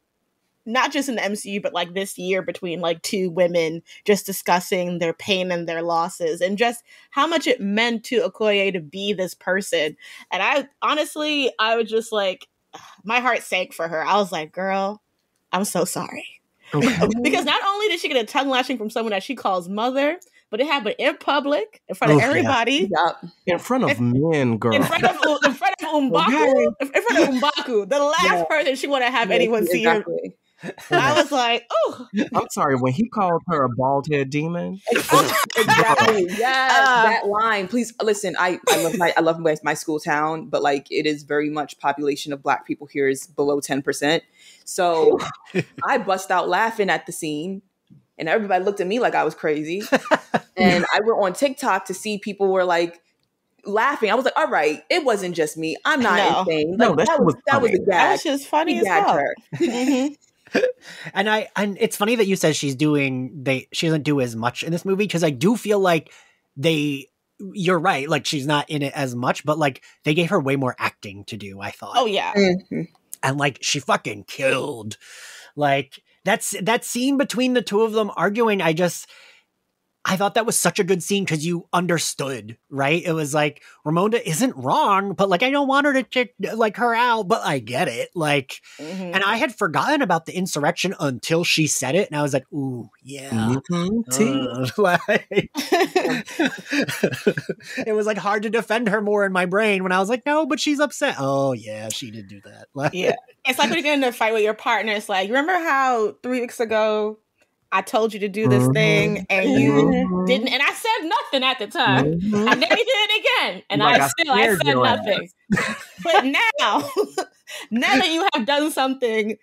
not just in the MCU, but like this year between like two women just discussing their pain and their losses and just how much it meant to Okoye to be this person. And I was just like, my heart sank for her. I was like, girl, I'm so sorry. Okay. Because not only did she get a tongue lashing from someone that she calls mother, but it happened in public, in front of everybody. Yeah. In front of men, girl. In front of Umbaku. In front of Umbaku. The last person she want to have anyone see her. I was like, oh. I'm sorry, when he called her a bald head demon. Exactly. Yes, that line. Please listen. I love my school town, but like it is very much population of Black people here is below 10%. So I bust out laughing at the scene, and everybody looked at me like I was crazy. And I went on TikTok to see people were like laughing. I was like, all right, it wasn't just me. I'm not insane. Like, that was the gag. That was just funny as hell. And it's funny that you said she doesn't do as much in this movie, because I do feel like you're right, like she's not in it as much, but like they gave her way more acting to do, I thought. Oh yeah. And like she fucking killed. Like that scene between the two of them arguing, I thought that was such a good scene because you understood, right? It was like, Ramonda isn't wrong, but like, I don't want her to check like her out, but I get it. Like, and I had forgotten about the insurrection until she said it. And I was like, ooh, yeah. It was like hard to defend her more in my brain when I was like, no, but she's upset. Oh yeah, she did do that. Like, yeah. It's like when you get in a fight with your partner. It's like, remember how 3 weeks ago, I told you to do this thing and you didn't, and I said nothing at the time. And then you did it again, and I said nothing. But now that you have done something,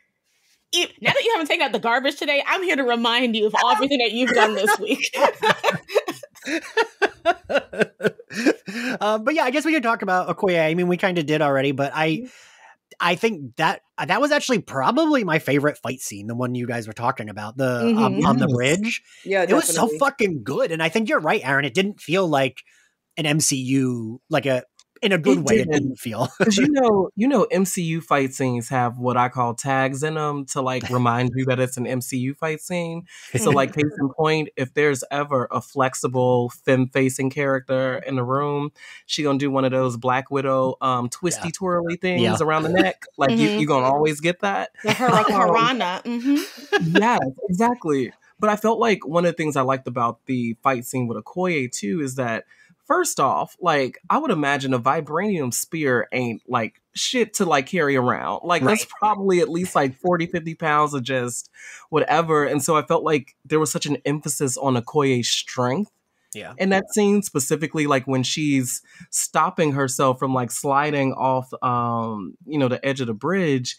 now that you haven't taken out the garbage today, I'm here to remind you of everything that you've done this week. But yeah, I guess we could talk about Okoye. I mean, we kind of did already, but I think that was actually probably my favorite fight scene, the one you guys were talking about, on the bridge. Yeah, it was so fucking good. And I think you're right, Aaron. It didn't feel like an MCU, like in a good way. It didn't feel. Because you know, MCU fight scenes have what I call tags in them to like remind you that it's an MCU fight scene. So like case in point, if there's ever a flexible femme-facing character in the room, she gonna do one of those Black Widow twisty twirly things around the neck. Like you gonna always get that. Her like piranha. Yeah, exactly. But I felt like one of the things I liked about the fight scene with Okoye too is that, first off, like, I would imagine a vibranium spear ain't like shit to like carry around. Like, that's probably at least like 40, 50 pounds of just whatever. And so I felt like there was such an emphasis on Okoye's strength. Yeah. And that scene specifically, like when she's stopping herself from like sliding off, the edge of the bridge.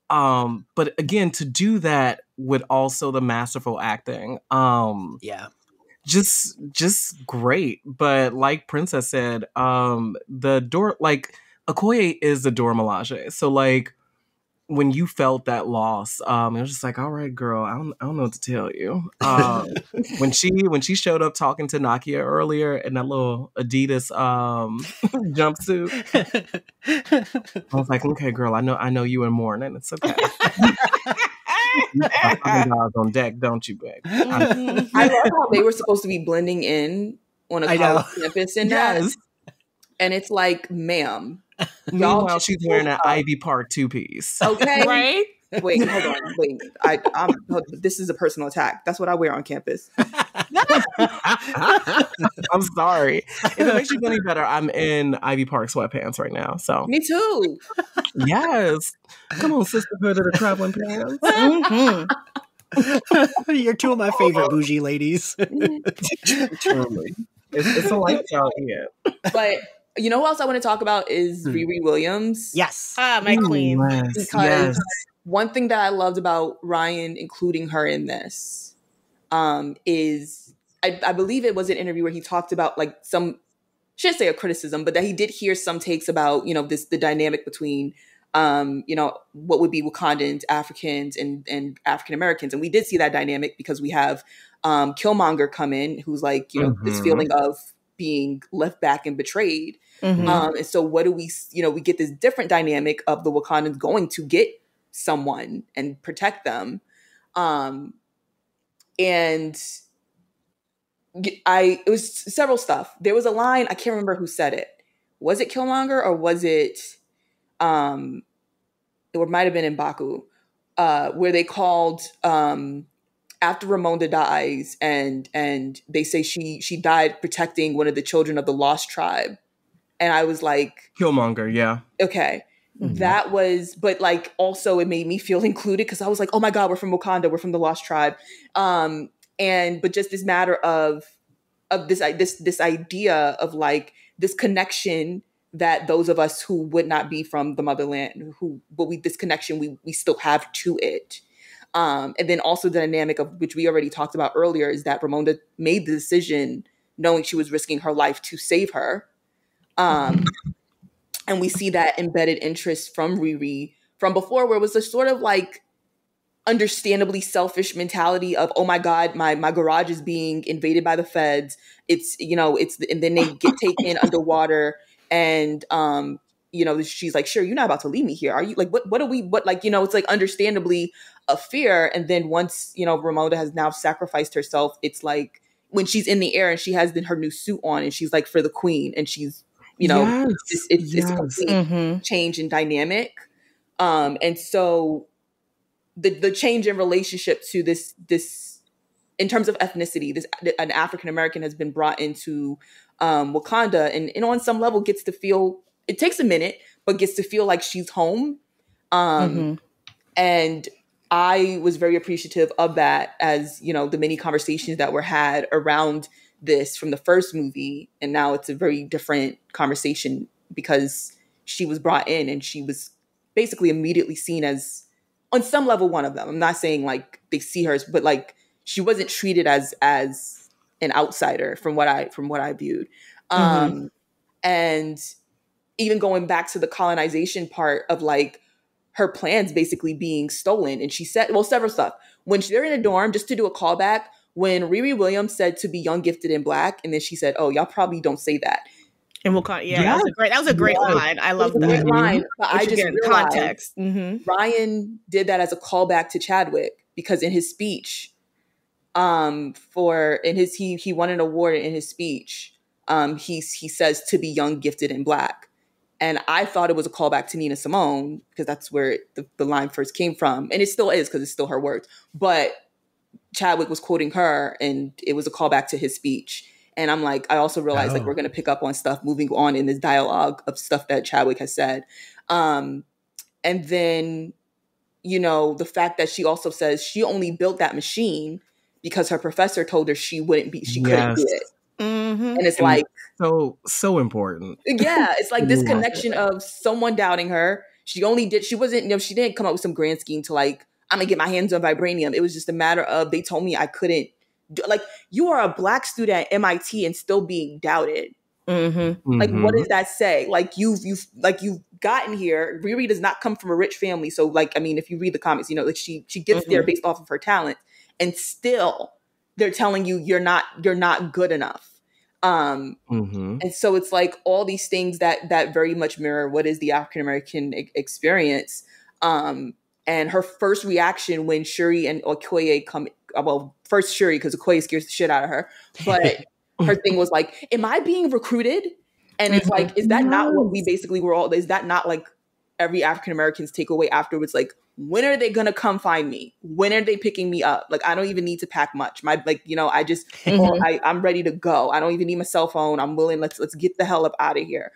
But again, to do that with also the masterful acting. Just great. But like Princess said, Okoye is the Dora Milaje. So like when you felt that loss, it was just like, all right, girl, I don't know what to tell you. When she showed up talking to Nakia earlier in that little Adidas jumpsuit, I was like, okay, girl, I know you in mourning. It's okay. $100 on deck, don't you, babe? I love how they were supposed to be blending in on a college campus in that. And it's like, ma'am, Meanwhile, she's wearing an Ivy Park two-piece. Okay. Right? Wait, hold on. Wait. This is a personal attack. That's what I wear on campus. I'm sorry. If it makes you feel any better, I'm in Ivy Park sweatpants right now. So Me too. yes. Come on, sisterhood of the traveling pants. Mm-hmm. You're two of my favorite bougie ladies. Truly. It's a lights out here. But you know who else I want to talk about is Riri Williams. Yes. My queen. Because one thing that I loved about Ryan including her in this is I believe it was an interview where he talked about like some, shouldn't say a criticism, but that he did hear some takes about, you know, the dynamic between, you know, what would be Wakandans, Africans, and African Americans. And we did see that dynamic because we have Killmonger come in, who's like, you know, this feeling of being left back and betrayed. And so what do we, you know, we get this different dynamic of the Wakandans going to get someone and protect them. And it was several stuff. There was a line, I can't remember who said it. Was it Killmonger or was it, it might have been M'Baku, where they called, after Ramonda dies and they say she died protecting one of the children of the Lost Tribe. And I was like, Killmonger, yeah. Okay. That was, but like also it made me feel included because I was like, oh my God, we're from Wakanda, we're from the Lost Tribe. But just this matter of this idea of like this connection that those of us who would not be from the motherland, this connection we still have to it. And then also the dynamic of which we already talked about earlier is that Ramonda made the decision knowing she was risking her life to save her. And we see that embedded interest from Riri from before, where it was a sort of like understandably selfish mentality of, oh my God, my garage is being invaded by the feds. It's, you know, and then they get taken underwater and, you know, she's like, sure, you're not about to leave me here. Are you like, like, you know, it's like understandably a fear. And then once, you know, Ramonda has now sacrificed herself, it's like when she's in the air and she has her new suit on and she's like for the queen and she's, you know, it's a complete change in dynamic. And so the change in relationship to this in terms of ethnicity, an African-American has been brought into Wakanda and on some level gets to feel, it takes a minute, but gets to feel like she's home. And I was very appreciative of that as, you know, the many conversations that were had around this from the first movie. And now it's a very different conversation because she was brought in and she was basically immediately seen as, on some level, one of them. I'm not saying like they see her, but like she wasn't treated as an outsider from what I viewed. And even going back to the colonization part of like her plans basically being stolen. And she said, well, several stuff. When they're in a dorm, just to do a callback, when Riri Williams said to be young, gifted, and black, and then she said, oh, y'all probably don't say that. And that was a great line. I love that. Great line, but I just realized context. Ryan did that as a callback to Chadwick because in his speech, he won an award in his speech. He says to be young, gifted, and black, and I thought it was a callback to Nina Simone because that's where the line first came from, and it still is because it's still her words. But Chadwick was quoting her, and it was a callback to his speech. And I'm like, I also realized like we're going to pick up on stuff moving on in this dialogue of stuff that Chadwick has said. And then, you know, the fact that she also says she only built that machine because her professor told her she couldn't do it. And it's like so important. Yeah, it's like this connection of someone doubting her. She didn't come up with some grand scheme to like, I'm gonna get my hands on vibranium. It was just a matter of they told me I couldn't. Like, you are a black student at MIT and still being doubted. Like, what does that say? Like, you've gotten here. Riri does not come from a rich family, so like, I mean, if you read the comments, you know, like she gets there based off of her talent, and still they're telling you you're not good enough. And so it's like all these things that very much mirror what is the African American experience. And her first reaction when Shuri and Okoye come. Well, first Shuri, because Okoye scares the shit out of her. But her thing was like, am I being recruited? And it's like, is that not what we basically were all, is that not like every African American's takeaway afterwards? Like, when are they gonna come find me? When are they picking me up? Like, I don't even need to pack much. My, like, you know, I just, I'm ready to go. I don't even need my cell phone. I'm willing. Let's get the hell up out of here.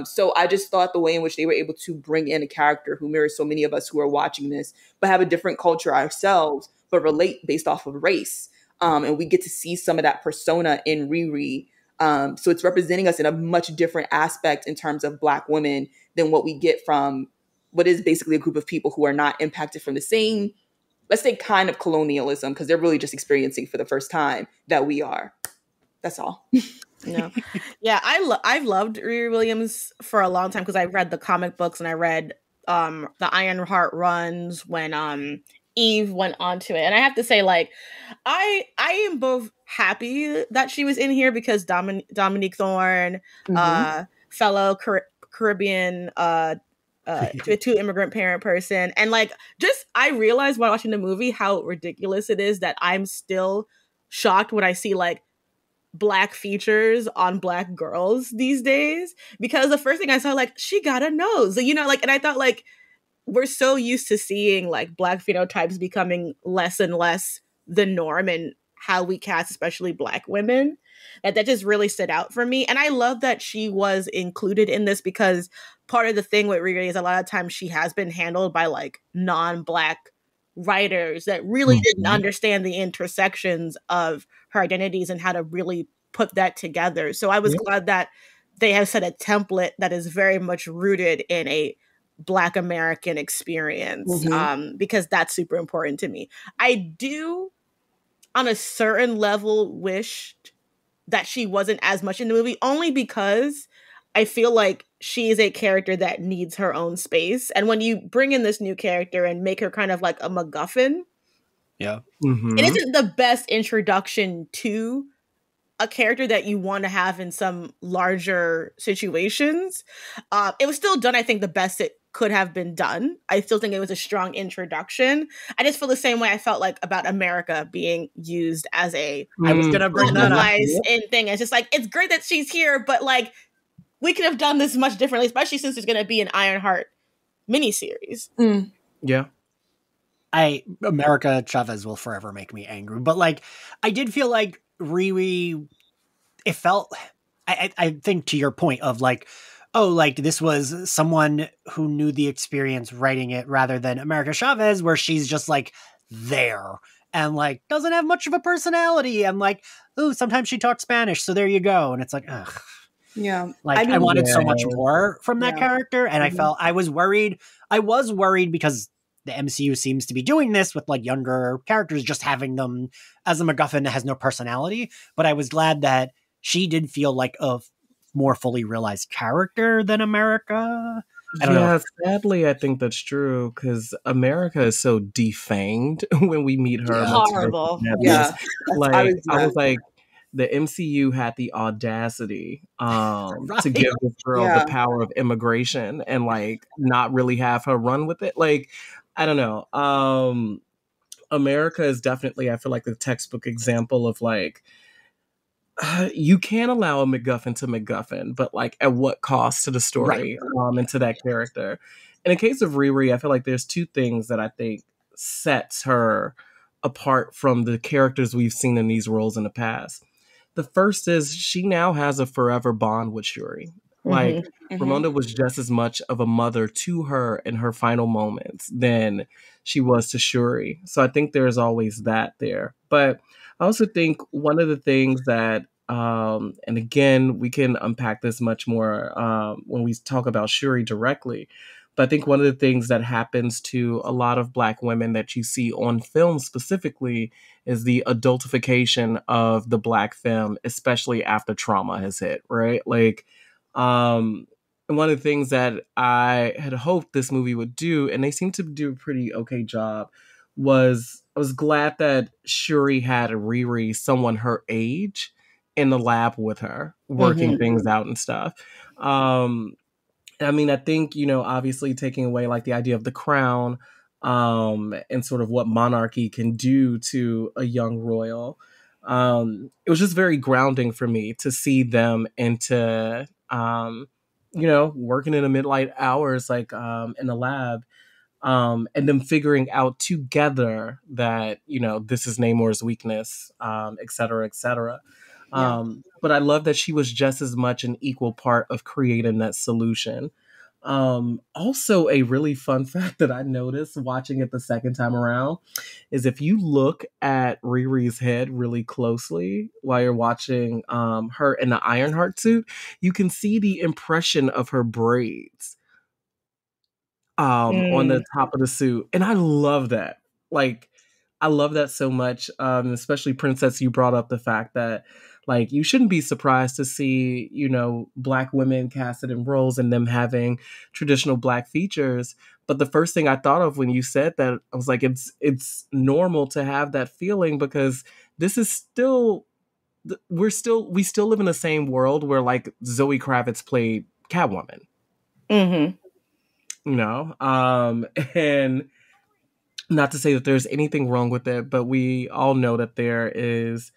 So I just thought the way in which they were able to bring in a character who mirrors so many of us who are watching this, but have a different culture ourselves, but relate based off of race. And we get to see some of that persona in Riri. So it's representing us in a much different aspect in terms of Black women than what we get from what is basically a group of people who are not impacted from the same, let's say, kind of colonialism, because they're really just experiencing for the first time that we are. That's all. No. Yeah, I've loved Riri Williams for a long time because I read the comic books and I read the Ironheart runs when Eve went onto it. And I have to say, like, I am both happy that she was in here because Dominique Thorne, fellow Caribbean two immigrant parent person, and like, just I realized while watching the movie how ridiculous it is that I'm still shocked when I see like Black features on Black girls these days, because the first thing I saw, like, she got a nose, you know, like, and I thought, like, we're so used to seeing like Black phenotypes becoming less and less the norm in how we cast, especially Black women, that just really stood out for me. And I love that she was included in this, because part of the thing with Riri is a lot of times she has been handled by like non-Black writers that really didn't understand the intersections of her identities and how to really put that together. So I was glad that they have set a template that is very much rooted in a Black American experience, because that's super important to me. I do, on a certain level, wished that she wasn't as much in the movie, only because I feel like she is a character that needs her own space. And when you bring in this new character and make her kind of like a MacGuffin, it isn't the best introduction to a character that you want to have in some larger situations. It was still done, I think, the best it could have been done. I still think it was a strong introduction. I just feel the same way I felt like about America being used as a I was gonna bring that up in thing. It's just like, it's great that she's here, but like, we could have done this much differently, especially since there's going to be an Ironheart miniseries. Yeah. America Chavez will forever make me angry. But like, I did feel like Riri, it felt, I think to your point of like, oh, like this was someone who knew the experience writing it, rather than America Chavez, where she's just like there and like doesn't have much of a personality. And like, oh, sometimes she talks Spanish, so there you go. And it's like, ugh. Yeah. Like, I wanted so much more from that character. And I was worried because the MCU seems to be doing this with like younger characters, just having them as a MacGuffin that has no personality. But I was glad that she did feel like a more fully realized character than America. I don't know. Sadly, I think that's true, because America is so defanged when we meet her. Horrible. Like, I was like, the MCU had the audacity to give this girl the power of immigration and like not really have her run with it. Like, I don't know. America is definitely, I feel like, the textbook example of like, you can allow a MacGuffin to MacGuffin, but like at what cost to the story and to that character. In the case of Riri, I feel like there's two things that I think sets her apart from the characters we've seen in these roles in the past. The first is she now has a forever bond with Shuri. Like, Ramonda was just as much of a mother to her in her final moments than she was to Shuri. So I think there's always that there. But I also think one of the things that, and again, we can unpack this much more when we talk about Shuri directly, but I think one of the things that happens to a lot of Black women that you see on film specifically is the adultification of the Black femme, especially after trauma has hit, right? Like, and one of the things that I had hoped this movie would do, and they seem to do a pretty okay job, was I was glad that Shuri had Riri, someone her age, in the lab with her, working things out and stuff. I mean, I think, you know, obviously taking away like the idea of the crown and sort of what monarchy can do to a young royal. It was just very grounding for me to see them and to working in the midnight hours, like in the lab, and them figuring out together that, this is Namor's weakness, et cetera, et cetera. But I love that she was just as much an equal part of creating that solution. Also, a really fun fact that I noticed watching it the second time around is if you look at Riri's head really closely while you're watching her in the Ironheart suit, you can see the impression of her braids on the top of the suit. And I love that. Like, I love that so much. Especially, Princess, you brought up the fact that, like, you shouldn't be surprised to see, Black women casted in roles and them having traditional Black features. But the first thing I thought of when you said that, I was like, it's normal to have that feeling, because this is still, we still live in the same world where, like, Zoe Kravitz played Catwoman. Mm-hmm. And not to say that there's anything wrong with it, but we all know that there is,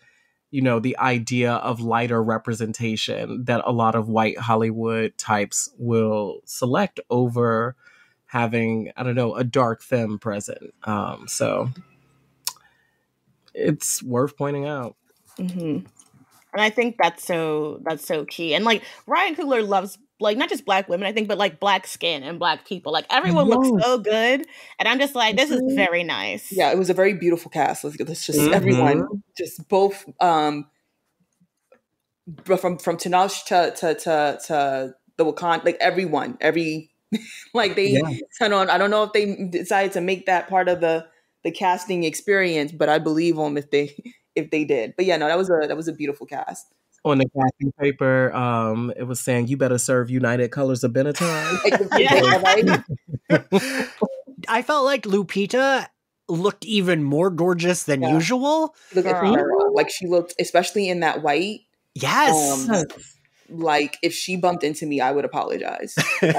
the idea of lighter representation that a lot of white Hollywood types will select over having, I don't know, a dark femme present. So it's worth pointing out. Mm-hmm. And I think that's so key. And like Ryan Coogler loves, like, not just Black women, I think, but like Black skin and Black people. Like, everyone looks so good, and I'm just like, this is very nice. Yeah, it was a very beautiful cast. Let's just everyone, just both from Tenoch to the Wakanda, like everyone, like they turn on. I don't know if they decided to make that part of the casting experience, but I believe them if they did. But yeah, no, that was a beautiful cast. On the casting paper, it was saying, "You better serve United Colors of Benetton." I felt like Lupita looked even more gorgeous than usual. Look at her, like she looked, especially in that white. Yes. Like, if she bumped into me, I would apologize. I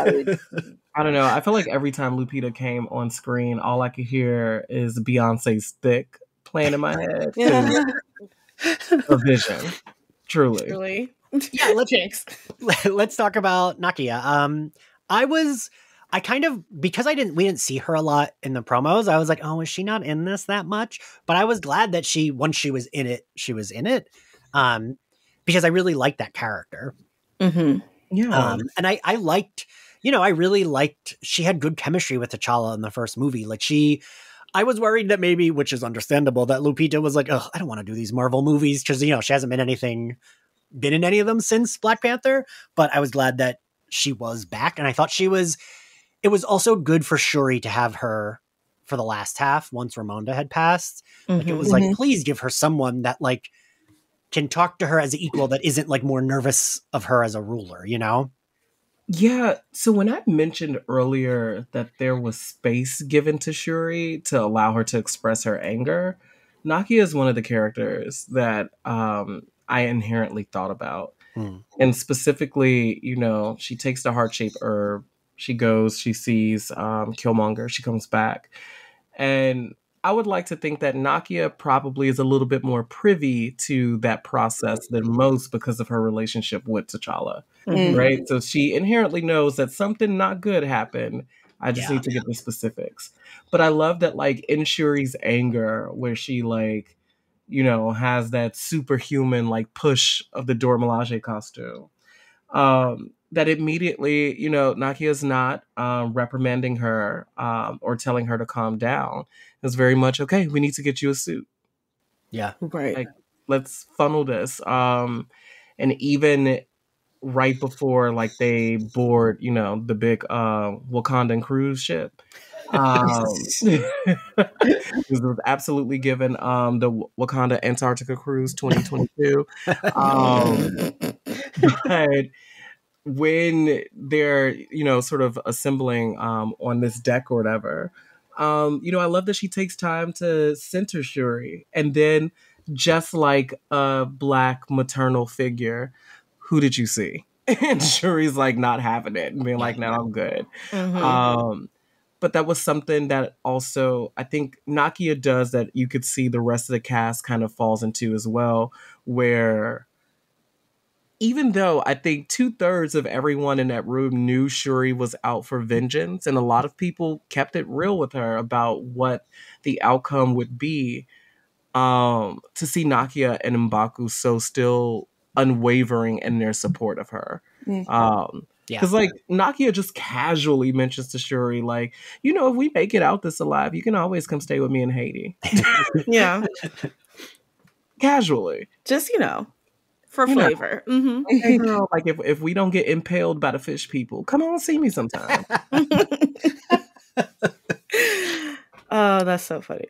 don't know. I feel like every time Lupita came on screen, all I could hear is Beyonce's "Thick" playing in my head. A vision. Truly. Yeah, let's talk about Nakia. I kind of, because we didn't see her a lot in the promos, I was like, oh, is she not in this that much? But I was glad that once she was in it, she was in it. Because I really liked that character. Mm-hmm. Yeah. And I liked, I really liked, she had good chemistry with T'Challa in the first movie. Like, I was worried that maybe, which is understandable, that Lupita was like, oh, I don't want to do these Marvel movies, because, she hasn't been in any of them since Black Panther. But I was glad that she was back. And I thought it was also good for Shuri to have her for the last half once Ramonda had passed. Like, it was like, please give her someone that, like, can talk to her as an equal, that isn't, like, more nervous of her as a ruler, Yeah, so when I mentioned earlier that there was space given to Shuri to allow her to express her anger, Nakia is one of the characters that I inherently thought about. And specifically, she takes the heart-shaped herb, she goes, she sees Killmonger, she comes back. And I would like to think that Nakia probably is a little bit more privy to that process than most because of her relationship with T'Challa, right? So she inherently knows that something not good happened. I just need to get the specifics. But I love that, like, in Shuri's anger, where she, like, has that superhuman, like, push of the Dora Milaje costume, that immediately, Nakia's not reprimanding her or telling her to calm down. It's very much, okay, we need to get you a suit. Yeah. Right. Like, let's funnel this. And even right before, like, they board, the big Wakandan cruise ship, this was absolutely given the Wakanda Antarctica Cruise 2022. But when they're, sort of assembling on this deck or whatever, I love that she takes time to center Shuri. And then, just like a Black maternal figure, who did you see? And Shuri's, like, not having it and being like, no, I'm good. But that was something that also, I think Nakia does, that you could see the rest of the cast kind of falls into as well, where even though I think 2/3 of everyone in that room knew Shuri was out for vengeance, and a lot of people kept it real with her about what the outcome would be, to see Nakia and M'Baku so still unwavering in their support of her. Because like Nakia just casually mentions to Shuri, like, you know, if we make it out this alive, you can always come stay with me in Haiti. Yeah. Casually. Just, you know, for flavor. Mm-hmm. Hey girl, like if we don't get impaled by the fish people, come on see me sometime. Oh, that's so funny.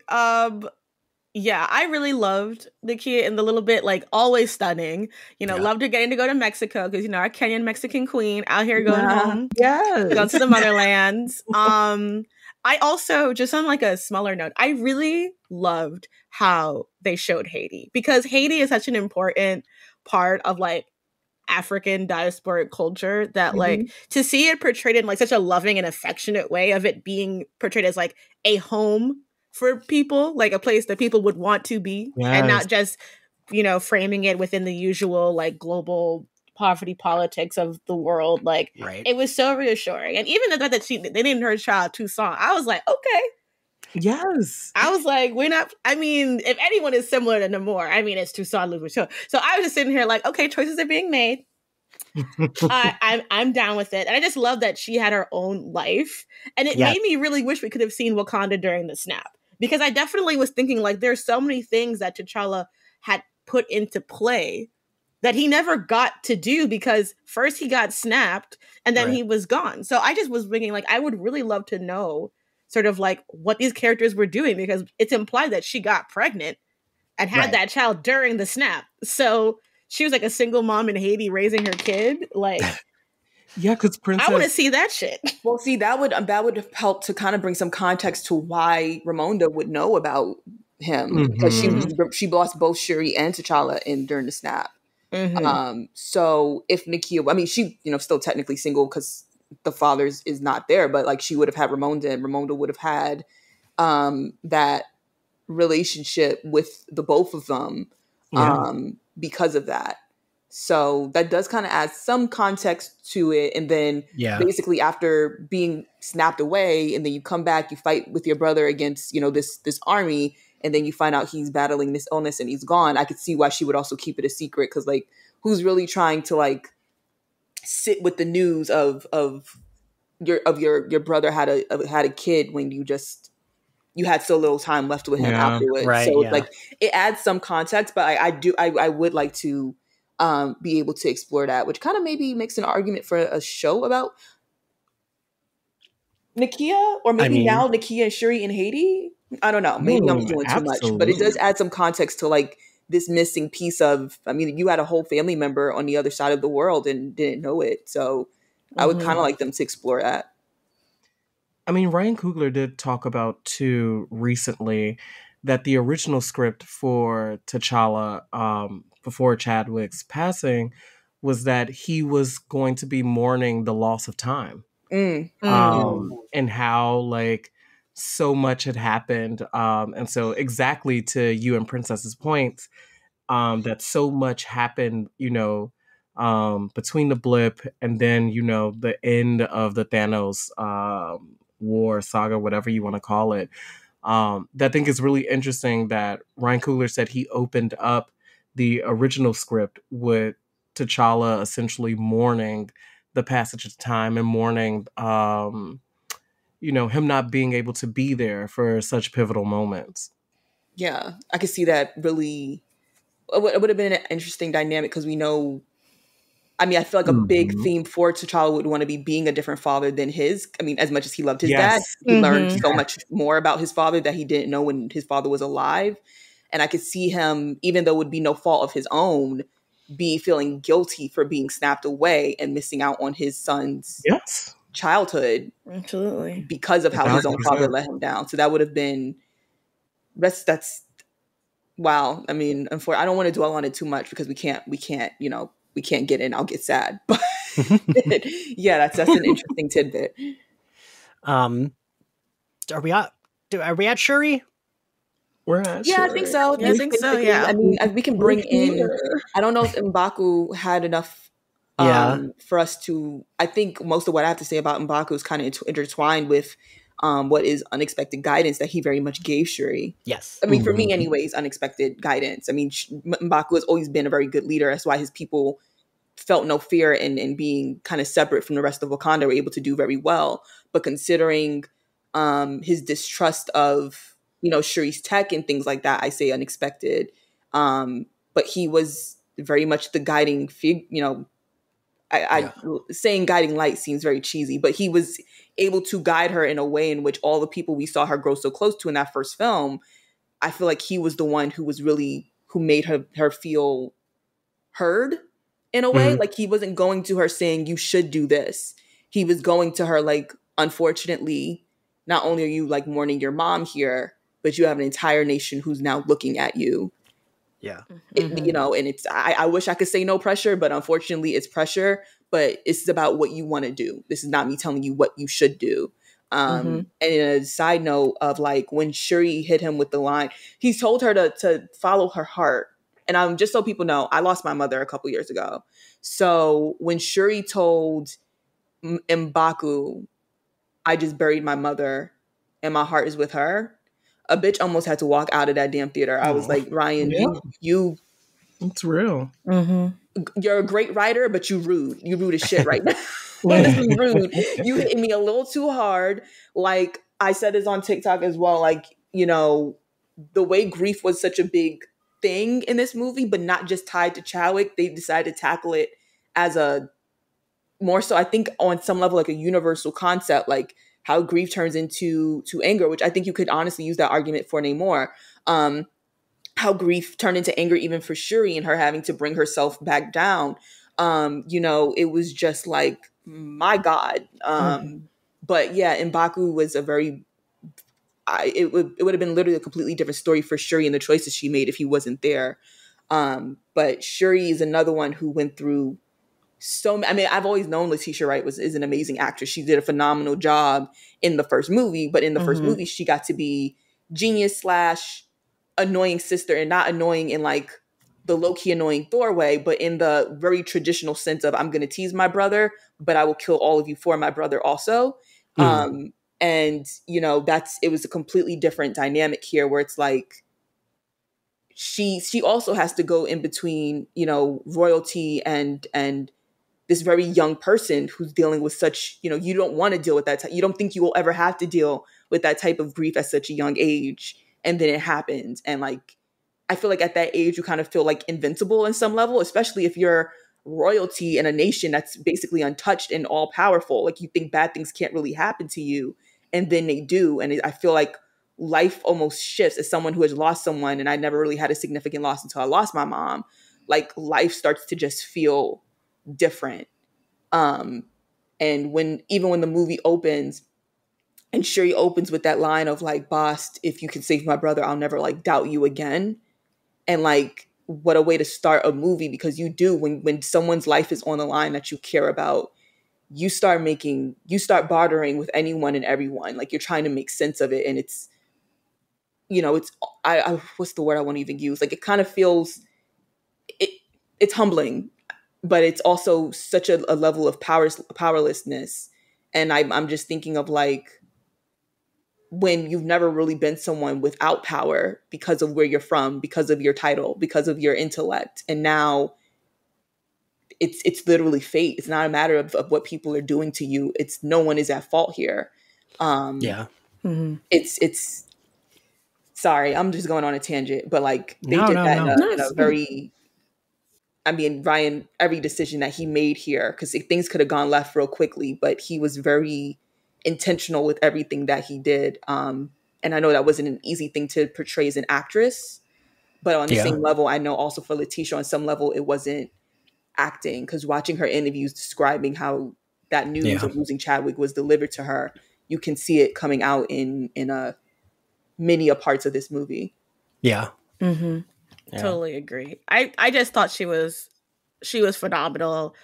Yeah, I really loved Nakia in the little bit, like always stunning. You know, loved her getting to go to Mexico because, you know, our Kenyan Mexican queen out here going home. Yes. Going to the motherlands. I also, just on like a smaller note, I really loved how they showed Haiti, because Haiti is such an important part of like African diasporic culture that like to see it portrayed in like such a loving and affectionate way, of it being portrayed as like a home for people, like a place that people would want to be, and not just, you know, framing it within the usual like global poverty politics of the world. Like, it was so reassuring. And even the fact that they named her child Toussaint, I was like, okay. Yes. I was like, we're not, I mean, if anyone is similar to Namor, I mean, it's Toussaint Louverture. So I was just sitting here like, okay, choices are being made. I'm down with it. And I just love that she had her own life. And it made me really wish we could have seen Wakanda during the snap. Because I definitely was thinking like there's so many things that T'Challa had put into play that he never got to do, because first he got snapped and then he was gone. So I just was thinking like I would really love to know sort of like what these characters were doing, because it's implied that she got pregnant and had that child during the snap. So she was like a single mom in Haiti raising her kid. Like, yeah, because Princess, I want to see that shit. Well, see, that would help to kind of bring some context to why Ramonda would know about him, because she lost both Shuri and T'Challa during the snap. So if Nakia, I mean, she, you know, still technically single because the father is not there, but like she would have had Ramonda, and Ramonda would have had that relationship with the both of them because of that. So that does kind of add some context to it. And then basically after being snapped away, and then you come back, you fight with your brother against, you know, this army, and then you find out he's battling this illness and he's gone. I could see why she would also keep it a secret, because like who's really trying to like sit with the news of your brother had a kid when you had so little time left with him afterwards. So like it adds some context, but I would like to be able to explore that, which kind of maybe makes an argument for a show about Nakia, or maybe now Nakia and Shuri in Haiti. I don't know. Maybe I'm doing too much, but it does add some context to like this missing piece of, I mean, you had a whole family member on the other side of the world and didn't know it. So I would kind of like them to explore that. I mean, Ryan Coogler did talk about too recently that the original script for T'Challa, before Chadwick's passing, was that he was going to be mourning the loss of time. And how like so much had happened. And so exactly to you and Princess's points, that so much happened, you know, between the blip and then, you know, the end of the Thanos war saga, whatever you want to call it. That I think is really interesting that Ryan Coogler said he opened up the original script with T'Challa essentially mourning the passage of time and mourning, you know, him not being able to be there for such pivotal moments. Yeah, I could see that really. It would have been an interesting dynamic, because we know, I mean, I feel like a big theme for T'Challa would want to be being a different father than his. I mean, as much as he loved his dad, he learned so much more about his father that he didn't know when his father was alive. And I could see him, even though it would be no fault of his own, be feeling guilty for being snapped away and missing out on his son's childhood. Absolutely. Because of how his own father let him down. So that would have been, that's wow. I mean, I don't want to dwell on it too much, because we can't, you know, we can't get in. I'll get sad. But yeah, that's an interesting tidbit. Are we at Shuri? We're not Yeah, sure. I think so. Yeah, I think so, yeah. I mean, we can bring in. I don't know if M'Baku had enough for us to. I think most of what I have to say about M'Baku is kind of intertwined with what is unexpected guidance that he very much gave Shuri. Yes. I mean, for me, anyways, unexpected guidance. I mean, M'Baku has always been a very good leader. That's why his people felt no fear in being kind of separate from the rest of Wakanda, were able to do very well. But considering his distrust of, Shuri's tech and things like that, I say unexpected. But he was very much the guiding figure, saying guiding light seems very cheesy, but he was able to guide her in a way in which all the people we saw her grow so close to in that first film, I feel like he was the one who made her feel heard in a way. Like, he wasn't going to her saying, you should do this. He was going to her like, unfortunately, not only are you like mourning your mom here, but you have an entire nation who's now looking at you. Yeah. And it's, I wish I could say no pressure, but unfortunately it's pressure, but it's about what you want to do. This is not me telling you what you should do. And a side note of like, when Shuri hit him with the line, he told her to follow her heart. And just so people know, I lost my mother a couple years ago. So when Shuri told M'Baku, I just buried my mother and my heart is with her, a bitch almost had to walk out of that damn theater. I was like, Ryan, you it's real. You're a great writer, but you rude. You rude as shit right now. Honestly, rude. You hit me a little too hard. Like, I said this on TikTok as well. Like, the way grief was such a big thing in this movie, but not just tied to Chadwick. They decided to tackle it as a more so, I think, on some level, like a universal concept, like how grief turns into anger, which I think you could honestly use that argument for Namor. How grief turned into anger even for Shuri and her having to bring herself back down. It was just like, my God. But yeah, M'Baku was a very, it would have been literally a completely different story for Shuri and the choices she made if he wasn't there. But Shuri is another one who went through I've always known Letitia Wright is an amazing actress. She did a phenomenal job in the first movie, but in the first movie, she got to be genius / annoying sister, and not annoying in like the low-key annoying Thor way, but in the very traditional sense of, I'm going to tease my brother, but I will kill all of you for my brother also. And it was a completely different dynamic here, where it's like, she also has to go in between, royalty and this very young person who's dealing with such, you don't want to deal with that. You don't think you will ever have to deal with that type of grief at such a young age. And then it happens. And like, I feel like at that age, you kind of feel like invincible in some level, especially if you're royalty in a nation that's basically untouched and all powerful. Like, you think bad things can't really happen to you. And then they do. And I feel like life almost shifts as someone who has lost someone. And I never really had a significant loss until I lost my mom. Like, life starts to just feel different. And when the movie opens and Shuri opens with that line of like, boss, if you can save my brother, I'll never like doubt you again. And like, what a way to start a movie, because you do, when someone's life is on the line that you care about, you start bartering with anyone and everyone. Like, you're trying to make sense of it. And it's, what's the word I want to even use? Like, it kind of feels, it's humbling, but it's also such a level of powerlessness. And I'm just thinking of like, when you've never really been someone without power because of where you're from, because of your title, because of your intellect. And now it's literally fate. It's not a matter of what people are doing to you. It's no one is at fault here. It's sorry, I'm just going on a tangent, but like they did that in a very, I mean, Ryan, every decision that he made here, because things could have gone left real quickly, but he was very intentional with everything that he did. And I know that wasn't an easy thing to portray as an actress, but on the same level, I know also for Letitia, on some level, it wasn't acting, because watching her interviews describing how that news of losing Chadwick was delivered to her, you can see it coming out in many parts of this movie. Yeah. Totally agree. I just thought she was phenomenal,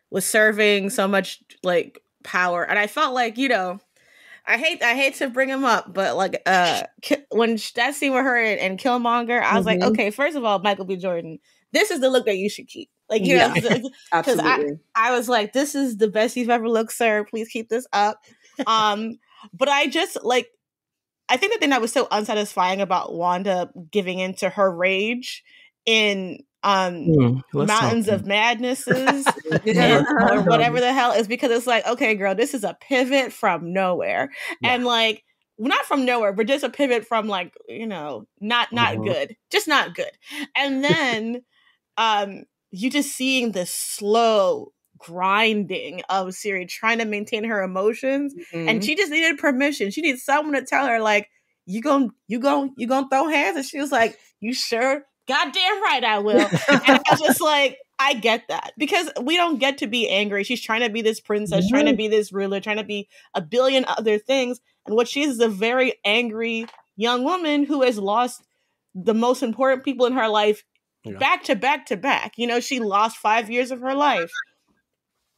was serving so much like power, and I felt like I hate to bring him up, but like when that scene with her and Killmonger, I was like, okay, first of all, Michael B. Jordan, this is the look that you should keep. Like, you know, because I was like, this is the best you've ever looked, sir. Please keep this up. But I just like, I think the thing that was so unsatisfying about Wanda giving into her rage in Mountains of Madnesses or whatever the hell is because it's like, okay, girl, this is a pivot from nowhere. And like, not from nowhere, but just a pivot from like, you know, not good, just not good. And then you just seeing this slow grinding of Siri trying to maintain her emotions, and she just needed permission. She needed someone to tell her like, you gonna throw hands, and she was like, you sure? Goddamn right I will. And I was just like, I get that, because we don't get to be angry. She's trying to be this princess, trying to be this ruler, trying to be a billion other things, and what she is a very angry young woman who has lost the most important people in her life back to back to back. You know, she lost 5 years of her life.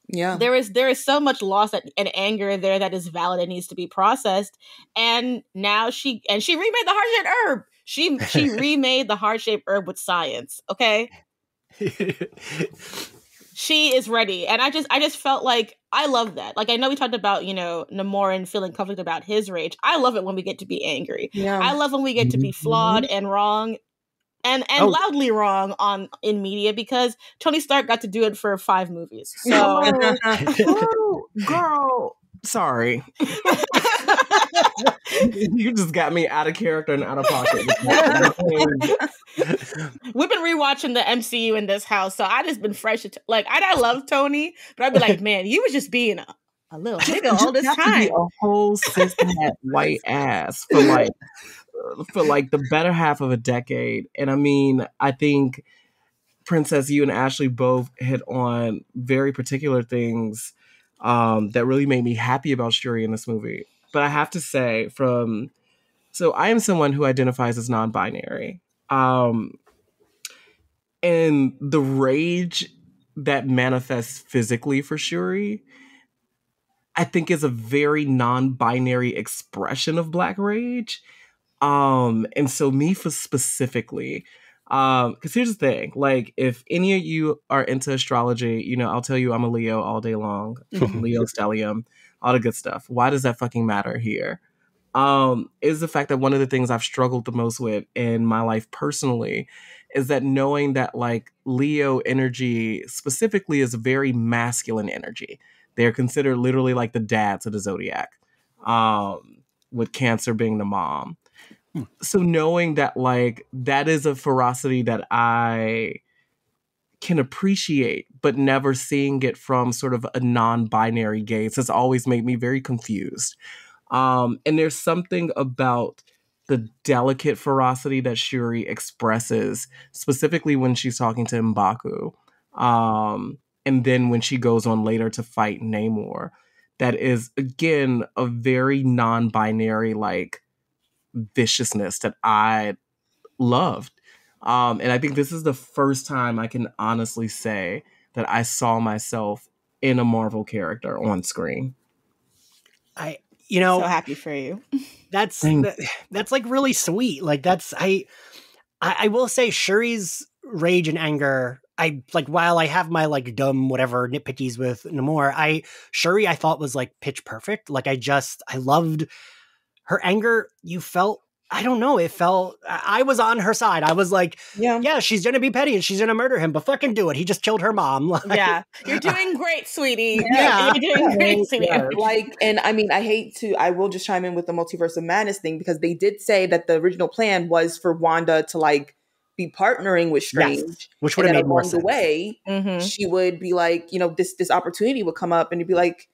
Yeah, there is so much loss and anger there that is valid and needs to be processed. And now she remade the heart-shaped herb. She remade the heart-shaped herb with science. Okay, she is ready, and I just felt like I love that. Like, I know we talked about, you know, Namor and feeling conflict about his rage. I love it when we get to be angry. Yeah. I love when we get to be flawed and wrong. And loudly wrong in media, because Tony Stark got to do it for 5 movies. So, girl, sorry, you just got me out of character and out of pocket. We've been rewatching the MCU in this house, so I just been fresh. Like, I love Tony, but I'd be like, man, you was just being a little nigga all this time. A whole cis-het white ass for like the better half of a decade. And I mean, I think, Princess, you and Ashley both hit on very particular things that really made me happy about Shuri in this movie. But I have to say, so I am someone who identifies as non-binary. And the rage that manifests physically for Shuri, I think, is a very non-binary expression of Black rage. And so specifically, because here's the thing, like, if any of you are into astrology, you know, I'll tell you I'm a Leo all day long, Leo stellium, all the good stuff. Why does that fucking matter here? Is the fact that one of the things I've struggled the most with in my life personally is that knowing that, like, Leo energy specifically is a very masculine energy. They're considered literally like the dads of the zodiac, with Cancer being the mom. So knowing that, like, that is a ferocity that I can appreciate, but never seeing it from sort of a non-binary gaze has always made me very confused. And there's something about the delicate ferocity that Shuri expresses, specifically when she's talking to M'Baku, and then when she goes on later to fight Namor, that is, again, a very non-binary, like, viciousness that I loved. And I think this is the first time I can honestly say that I saw myself in a Marvel character on screen. So happy for you. That's like really sweet. Like, I will say Shuri's rage and anger, I like, while I have my like dumb whatever nitpickies with Namor, Shuri I thought was like pitch perfect. Like, I loved her anger. You felt, I don't know, it felt, I was on her side. I was like, yeah, she's going to be petty and she's going to murder him, but fucking do it. He just killed her mom. Like, yeah. You're doing great, sweetie. Yeah. You're doing great, sweetie. Yeah. Like, and I mean, I will just chime in with the Multiverse of Madness thing, because they did say that the original plan was for Wanda to like be partnering with Strange, which would have made more sense. Along the way, she would be like, you know, this opportunity would come up and you'd be like,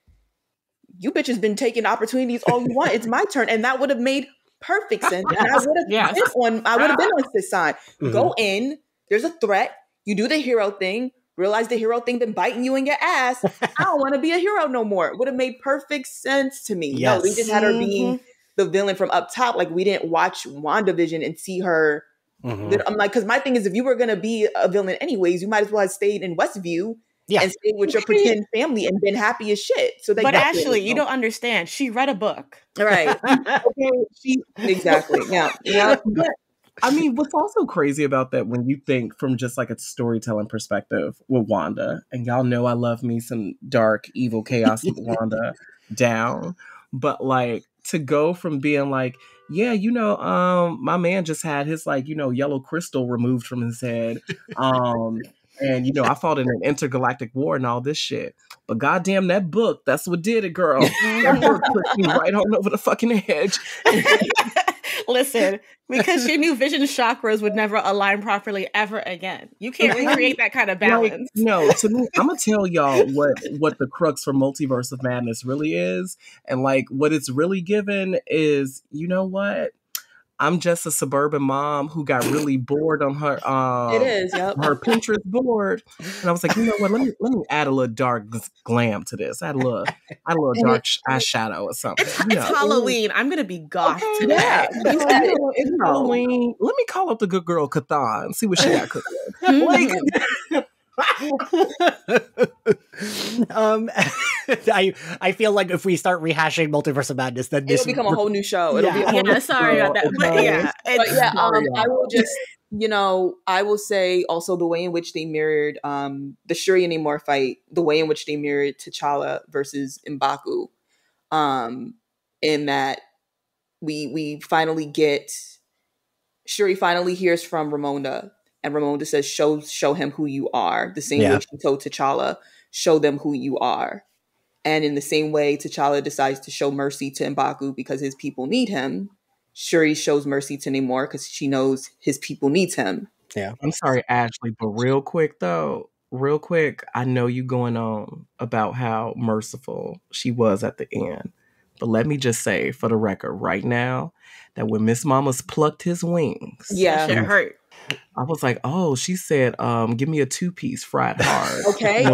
you bitches been taking opportunities all you want. It's my turn. And that would have made perfect sense. And I would have been on this side. Go in, there's a threat, you do the hero thing, realize the hero thing been biting you in your ass. I don't want to be a hero no more. It would have made perfect sense to me. Yes. No, we just had her being the villain from up top. Like, we didn't watch WandaVision and see her. I'm like, because my thing is, if you were going to be a villain anyways, you might as well have stayed in Westview and stayed with your pretend family and been happy as shit. So but Ashley, you don't understand. She read a book. Right. Okay. Exactly. Yeah. But I mean, what's also crazy about that when you think from just like a storytelling perspective with Wanda, and y'all know I love me some dark, evil, chaos Wanda down, but like to go from being like, yeah, my man just had his like, yellow crystal removed from his head. And I fought in an intergalactic war and all this shit. But goddamn, that book, that's what did it, girl. That book put me right on over the fucking edge. Listen, because she knew Vision's chakras would never align properly ever again. You can't recreate that kind of balance. Like, no, to me, I'm gonna tell y'all what the crux for Multiverse of Madness really is, and like what it's really given is, you know what? I'm just a suburban mom who got really bored on her her Pinterest board, and I was like, you know what? Let me add a little dark glam to this. Add a little dark eyeshadow or something. It's Halloween. I'm gonna be goth today. Yeah, it's Halloween. Let me call up the good girl Katha and see what she got cooking. Like. I feel like if we start rehashing Multiverse of Madness, then it'll become a whole new show. It'll be a whole new sorry about that. I will just, I will say also the way in which they mirrored the Shuri and Namor fight, the way in which they mirrored T'Challa versus M'Baku, in that we finally get Shuri finally hears from Ramonda. And Ramonda says, show him who you are. The same way she told T'Challa, show them who you are. And in the same way, T'Challa decides to show mercy to M'Baku because his people need him. Shuri shows mercy to Namor because she knows his people needs him. Yeah. I'm sorry, Ashley, but real quick, I know you going on about how merciful she was at the end. But let me just say, for the record, right now, that when Miss Mamas plucked his wings, that shit hurt. I was like, oh, she said, give me a 2-piece fried hard. Okay. I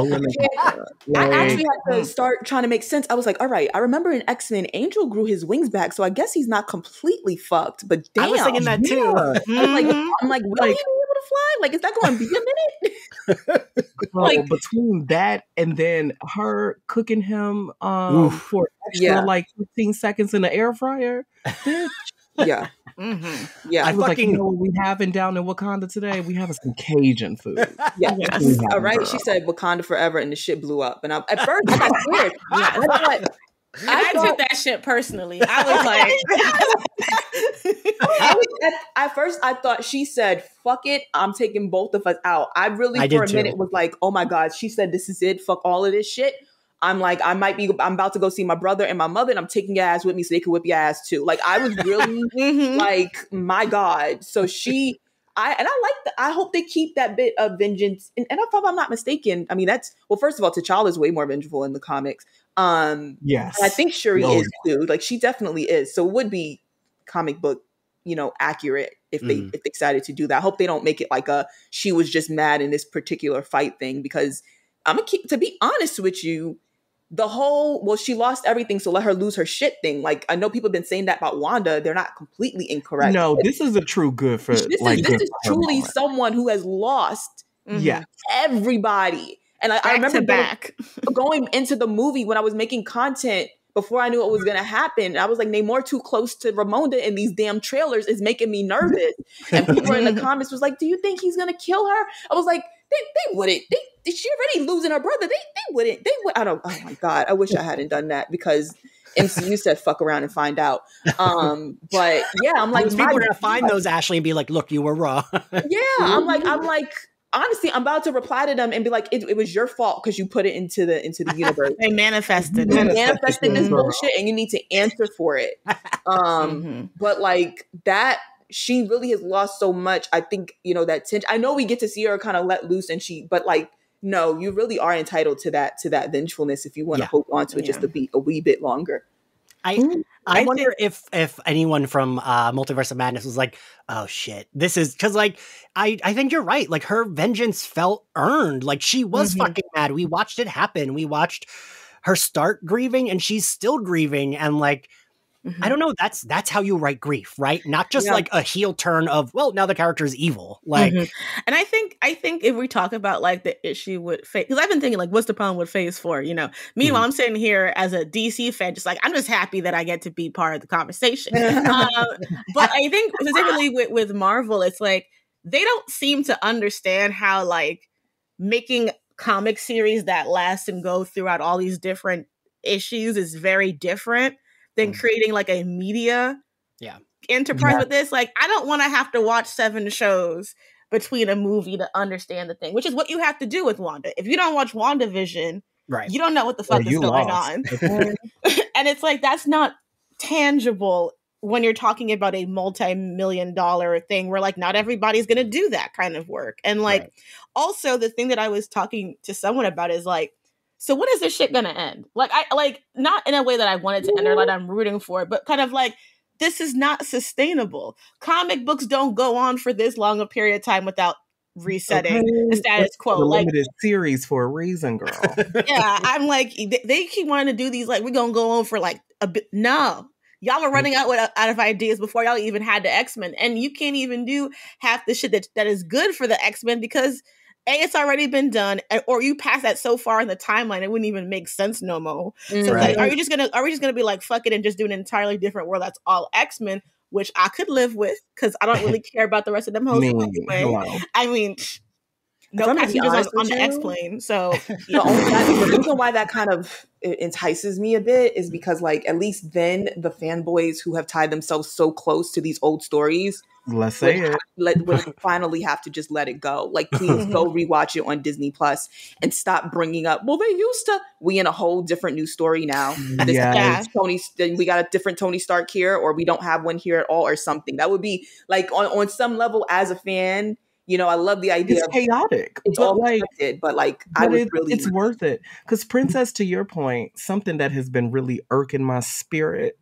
actually had to start trying to make sense. I was like, all right, I remember in X-Men, Angel grew his wings back, so I guess he's not completely fucked, but damn. I was thinking that too. I'm like, will he be able to fly? Like, is that going to be a minute? Between that and then her cooking him for extra 15 seconds in the air fryer, bitch. Yeah. Mm-hmm. Yeah. I was like, what we having down in Wakanda today? We having some Cajun food. Yeah. Yes. All right. She said Wakanda Forever and the shit blew up. And at first I got scared. I took that shit personally. I was like, at first I thought she said, fuck it, I'm taking both of us out. I for a minute was like, oh my God, she said this is it, fuck all of this shit. I'm like, I'm about to go see my brother and my mother, and I'm taking your ass with me so they can whip your ass too. Like, I was really like, my God. So I hope they keep that bit of vengeance. And if I'm not mistaken, I mean, first of all, T'Challa is way more vengeful in the comics. Yes. And I think Shuri is too. Like, she definitely is. So it would be comic book, accurate if they decided to do that. I hope they don't make it like she was just mad in this particular fight thing, because to be honest with you, the whole, she lost everything, so let her lose her shit thing. Like, I know people have been saying that about Wanda. They're not completely incorrect. No, this is a true good for this is truly someone who has lost everybody. And I remember going into the movie when I was making content before I knew what was going to happen. I was like, Namor too close to Ramonda in these damn trailers is making me nervous. And people in the comments was like, do you think he's going to kill her? I was like, they wouldn't. She already losing her brother. They wouldn't. They would. I don't. Oh my God. I wish I hadn't done that, because MCU said fuck around and find out. But yeah, I'm like, people are gonna find those, Ashley, and be like, look, you were wrong. Yeah, I'm like. Honestly, I'm about to reply to them and be like, it was your fault because you put it into the universe. They manifested this bullshit, and you need to answer for it. But like that. She really has lost so much. I think, that tension. I know we get to see her kind of let loose, but like, no, you really are entitled to that vengefulness if you want to hold on to it just a wee bit longer. I wonder if anyone from Multiverse of Madness was like, oh shit, this is, because like I think you're right. Like, her vengeance felt earned. Like, she was fucking mad. We watched it happen. We watched her start grieving, and she's still grieving, and like, I don't know. That's how you write grief, right? Not just like a heel turn of, well, now the character is evil. Like, and I think if we talk about like the issue with Phase, because I've been thinking like, what's the problem with Phase 4? You know, meanwhile, I'm sitting here as a DC fan, just like I'm just happy that I get to be part of the conversation. But I think particularly with Marvel, it's like they don't seem to understand how like making comic series that last and go throughout all these different issues is very different than creating like a media enterprise with this. Like, I don't want to have to watch 7 shows between a movie to understand the thing, which is what you have to do with Wanda. If you don't watch WandaVision, you don't know what the fuck is going on. And it's like, that's not tangible when you're talking about a multi-million-dollar thing where like not everybody's going to do that kind of work. And like, also the thing that I was talking to someone about is like, so when is this shit gonna end? Like, I like, not in a way that I wanted to end or like I'm rooting for it, but kind of like, this is not sustainable. Comic books don't go on for this long a period of time without resetting the status quo. The like limited series for a reason, girl. Yeah, I'm like, they keep wanting to do these, like, we're gonna go on for like a bit. No. Y'all were running out of ideas before y'all even had the X-Men. And you can't even do half the shit that is good for the X-Men because it's already been done, or you pass that so far in the timeline, it wouldn't even make sense no more. So like, are we just gonna be like, fuck it and just do an entirely different world that's all X-Men, which I could live with because I don't really care about the rest of them hoes anyway. I mean, no passengers on the X-plane. So the reason why that kind of entices me a bit is because like at least then the fanboys who have tied themselves so close to these old stories would finally have to just let it go. Like, please go rewatch it on Disney Plus and stop bringing up, well, they used to. We in a whole different new story now. Tony, we got a different Tony Stark here, or we don't have one here at all, or something. That would be like on some level as a fan. You know, I love the idea. It's chaotic. It's all connected, but like, it's worth it. Because Princess, to your point, something that has been really irking my spirit,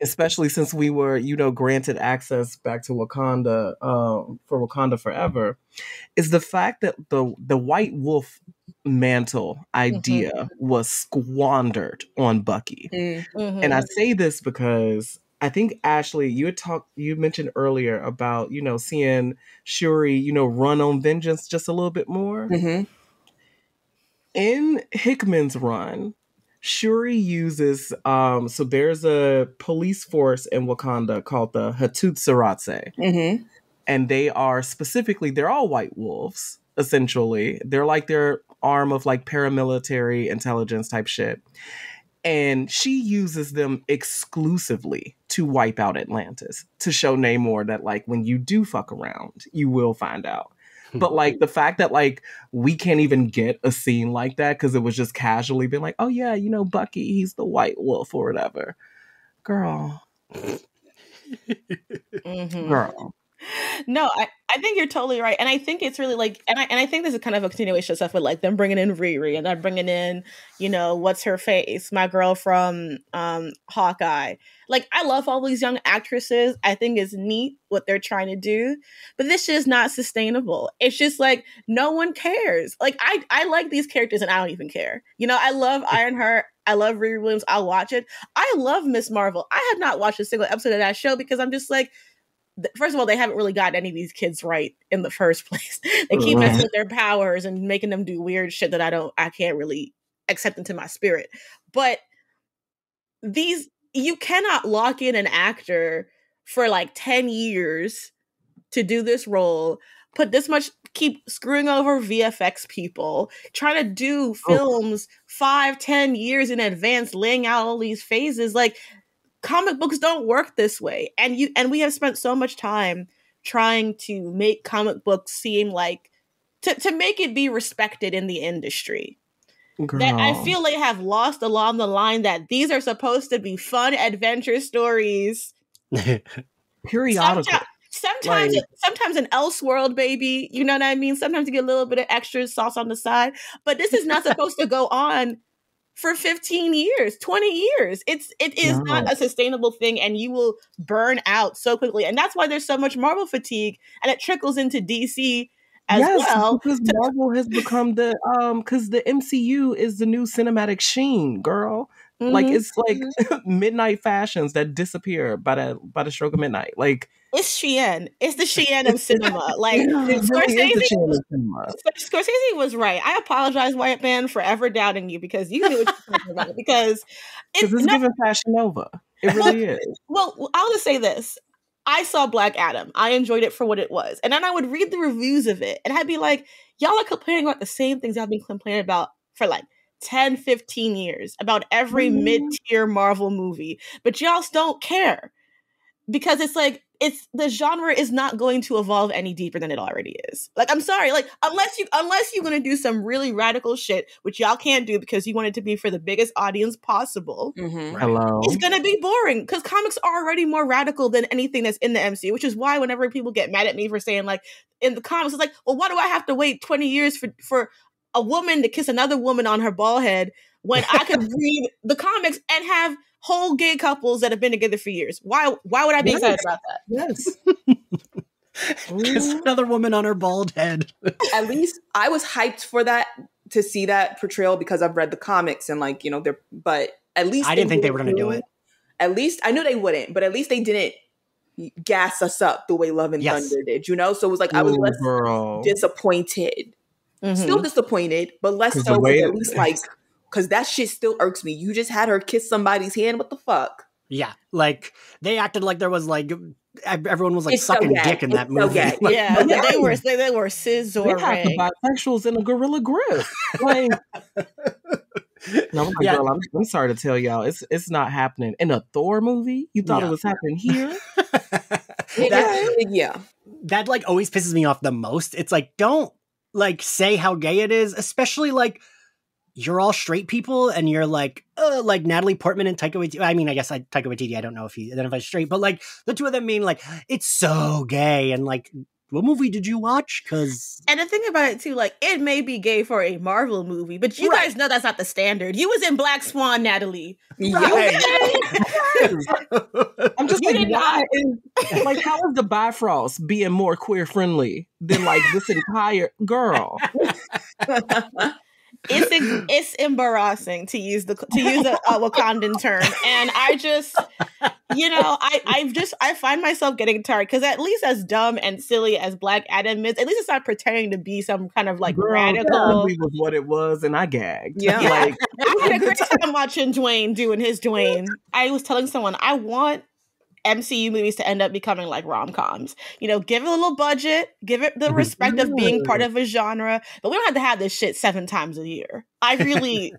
especially since we were, you know, granted access back to Wakanda for Wakanda Forever, is the fact that the White Wolf mantle idea was squandered on Bucky. And I say this because I think, Ashley, you mentioned earlier about, you know, seeing Shuri, you know, run on vengeance just a little bit more. In Hickman's run, Shuri uses, so there's a police force in Wakanda called the Hattusatsu. And they are they're all white wolves, essentially. They're like their arm of like paramilitary intelligence type shit. And she uses them exclusively to wipe out Atlantis, to show Namor that, like, when you do fuck around, you will find out. But, like, the fact that, like, we can't even get a scene like that because it was just casually been like, oh, yeah, you know, Bucky, he's the White Wolf or whatever. Girl. Girl. No, I think you're totally right. And I think it's really like, and I think this is kind of a continuation of stuff with like them bringing in Riri and then bringing in, you know, what's her face? My girl from Hawkeye. Like, I love all these young actresses. I think it's neat what they're trying to do, but this shit is not sustainable. It's just like, no one cares. Like, I like these characters and I don't even care. You know, I love Ironheart. I love Riri Williams. I'll watch it. I love Miss Marvel. I have not watched a single episode of that show because I'm just like, first of all, they haven't really got any of these kids right in the first place. They keep messing with their powers and making them do weird shit that I can't really accept into my spirit. But you cannot lock in an actor for like 10 years to do this role, put this much, keep screwing over VFX people, trying to do films 5-10 years in advance, laying out all these phases. Like, comic books don't work this way. And we have spent so much time trying to make comic books seem like to make it be respected in the industry. Girl. That I feel they have lost along the line that these are supposed to be fun adventure stories. Periodical. Sometimes an Elseworld, baby. You know what I mean? Sometimes you get a little bit of extra sauce on the side. But this is not supposed to go on for 15 years, 20 years. It is not a sustainable thing, and you will burn out so quickly. And that's why there's so much Marvel fatigue, and it trickles into DC as well. Because Marvel has become because the MCU is the new cinematic sheen, girl. Like it's like midnight fashions that disappear by the stroke of midnight. Like it's Shein. It's the Shein of cinema. Like it really is the Shein of cinema. Scorsese was right. I apologize, white man, for ever doubting you because you knew what you were talking about. Because it's giving Fashion Nova. It really is. Well, I'll just say this. I saw Black Adam. I enjoyed it for what it was. And then I would read the reviews of it and I'd be like, y'all are complaining about the same things y'all been complaining about for like 10, 15 years about every mid-tier Marvel movie. But y'all don't care. Because it's like, the genre is not going to evolve any deeper than it already is. Like, I'm sorry, like, unless you're going to do some really radical shit, which y'all can't do because you want it to be for the biggest audience possible. Hello. It's going to be boring because comics are already more radical than anything that's in the MCU, which is why whenever people get mad at me for saying, like, in the comics, it's like, well, why do I have to wait 20 years for a woman to kiss another woman on her ball head when I could read the comics and have whole gay couples that have been together for years? Why would I be excited about that? Yes. Just another woman on her bald head. At least I was hyped for that, to see that portrayal because I've read the comics and like, but at least I didn't think they were going to do it. At least I knew they wouldn't, but at least they didn't gas us up the way Love and Thunder did, So it was like, I was less disappointed. Still disappointed, but less so, at least like, because that shit still irks me. You just had her kiss somebody's hand. What the fuck? Yeah, like they acted like there was like everyone was like it's sucking so dick in that movie. Yeah, they were scissoring. They had the bisexuals in a gorilla grip. Like, no, girl, I'm sorry to tell y'all, it's not happening in a Thor movie. You thought it was happening here? That like always pisses me off the most. It's like, don't like say how gay it is, especially like you're all straight people and you're like Natalie Portman and Taika Waititi. I mean, I guess Taika Waititi, I don't know if he identifies straight, but like the two of them mean like, it's so gay. And like, what movie did you watch? And the thing about it too, like it may be gay for a Marvel movie, but you guys know that's not the standard. You was in Black Swan, Natalie. Right. I'm just like, why is, like, how is the Bifrost being more queer friendly than like this entire girl? It's embarrassing to use a Wakandan term, and I just, I find myself getting tired because at least as dumb and silly as Black Adam is, at least it's not pretending to be some kind of like radical. That was what it was, and I gagged. Yeah, like I had a great time watching Dwayne doing his Dwayne. I was telling someone I want MCU movies to end up becoming like rom-coms. Give it a little budget, give it the respect of being part of a genre, but we don't have to have this shit 7 times a year. I really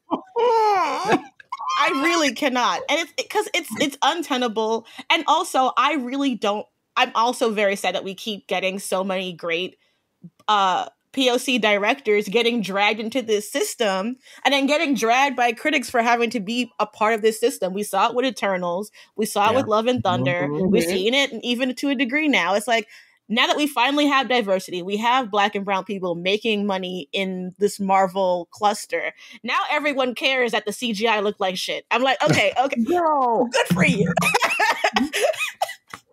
cannot. And it's because it's untenable. And also I'm also very sad that we keep getting so many great POC directors getting dragged into this system and then getting dragged by critics for having to be a part of this system. We saw it with Eternals. We saw it with Love and Thunder. We've seen it even to a degree now. It's like, now that we finally have diversity, we have Black and brown people making money in this Marvel cluster. Now everyone cares that the CGI looked like shit. I'm like, okay, girl, good for you.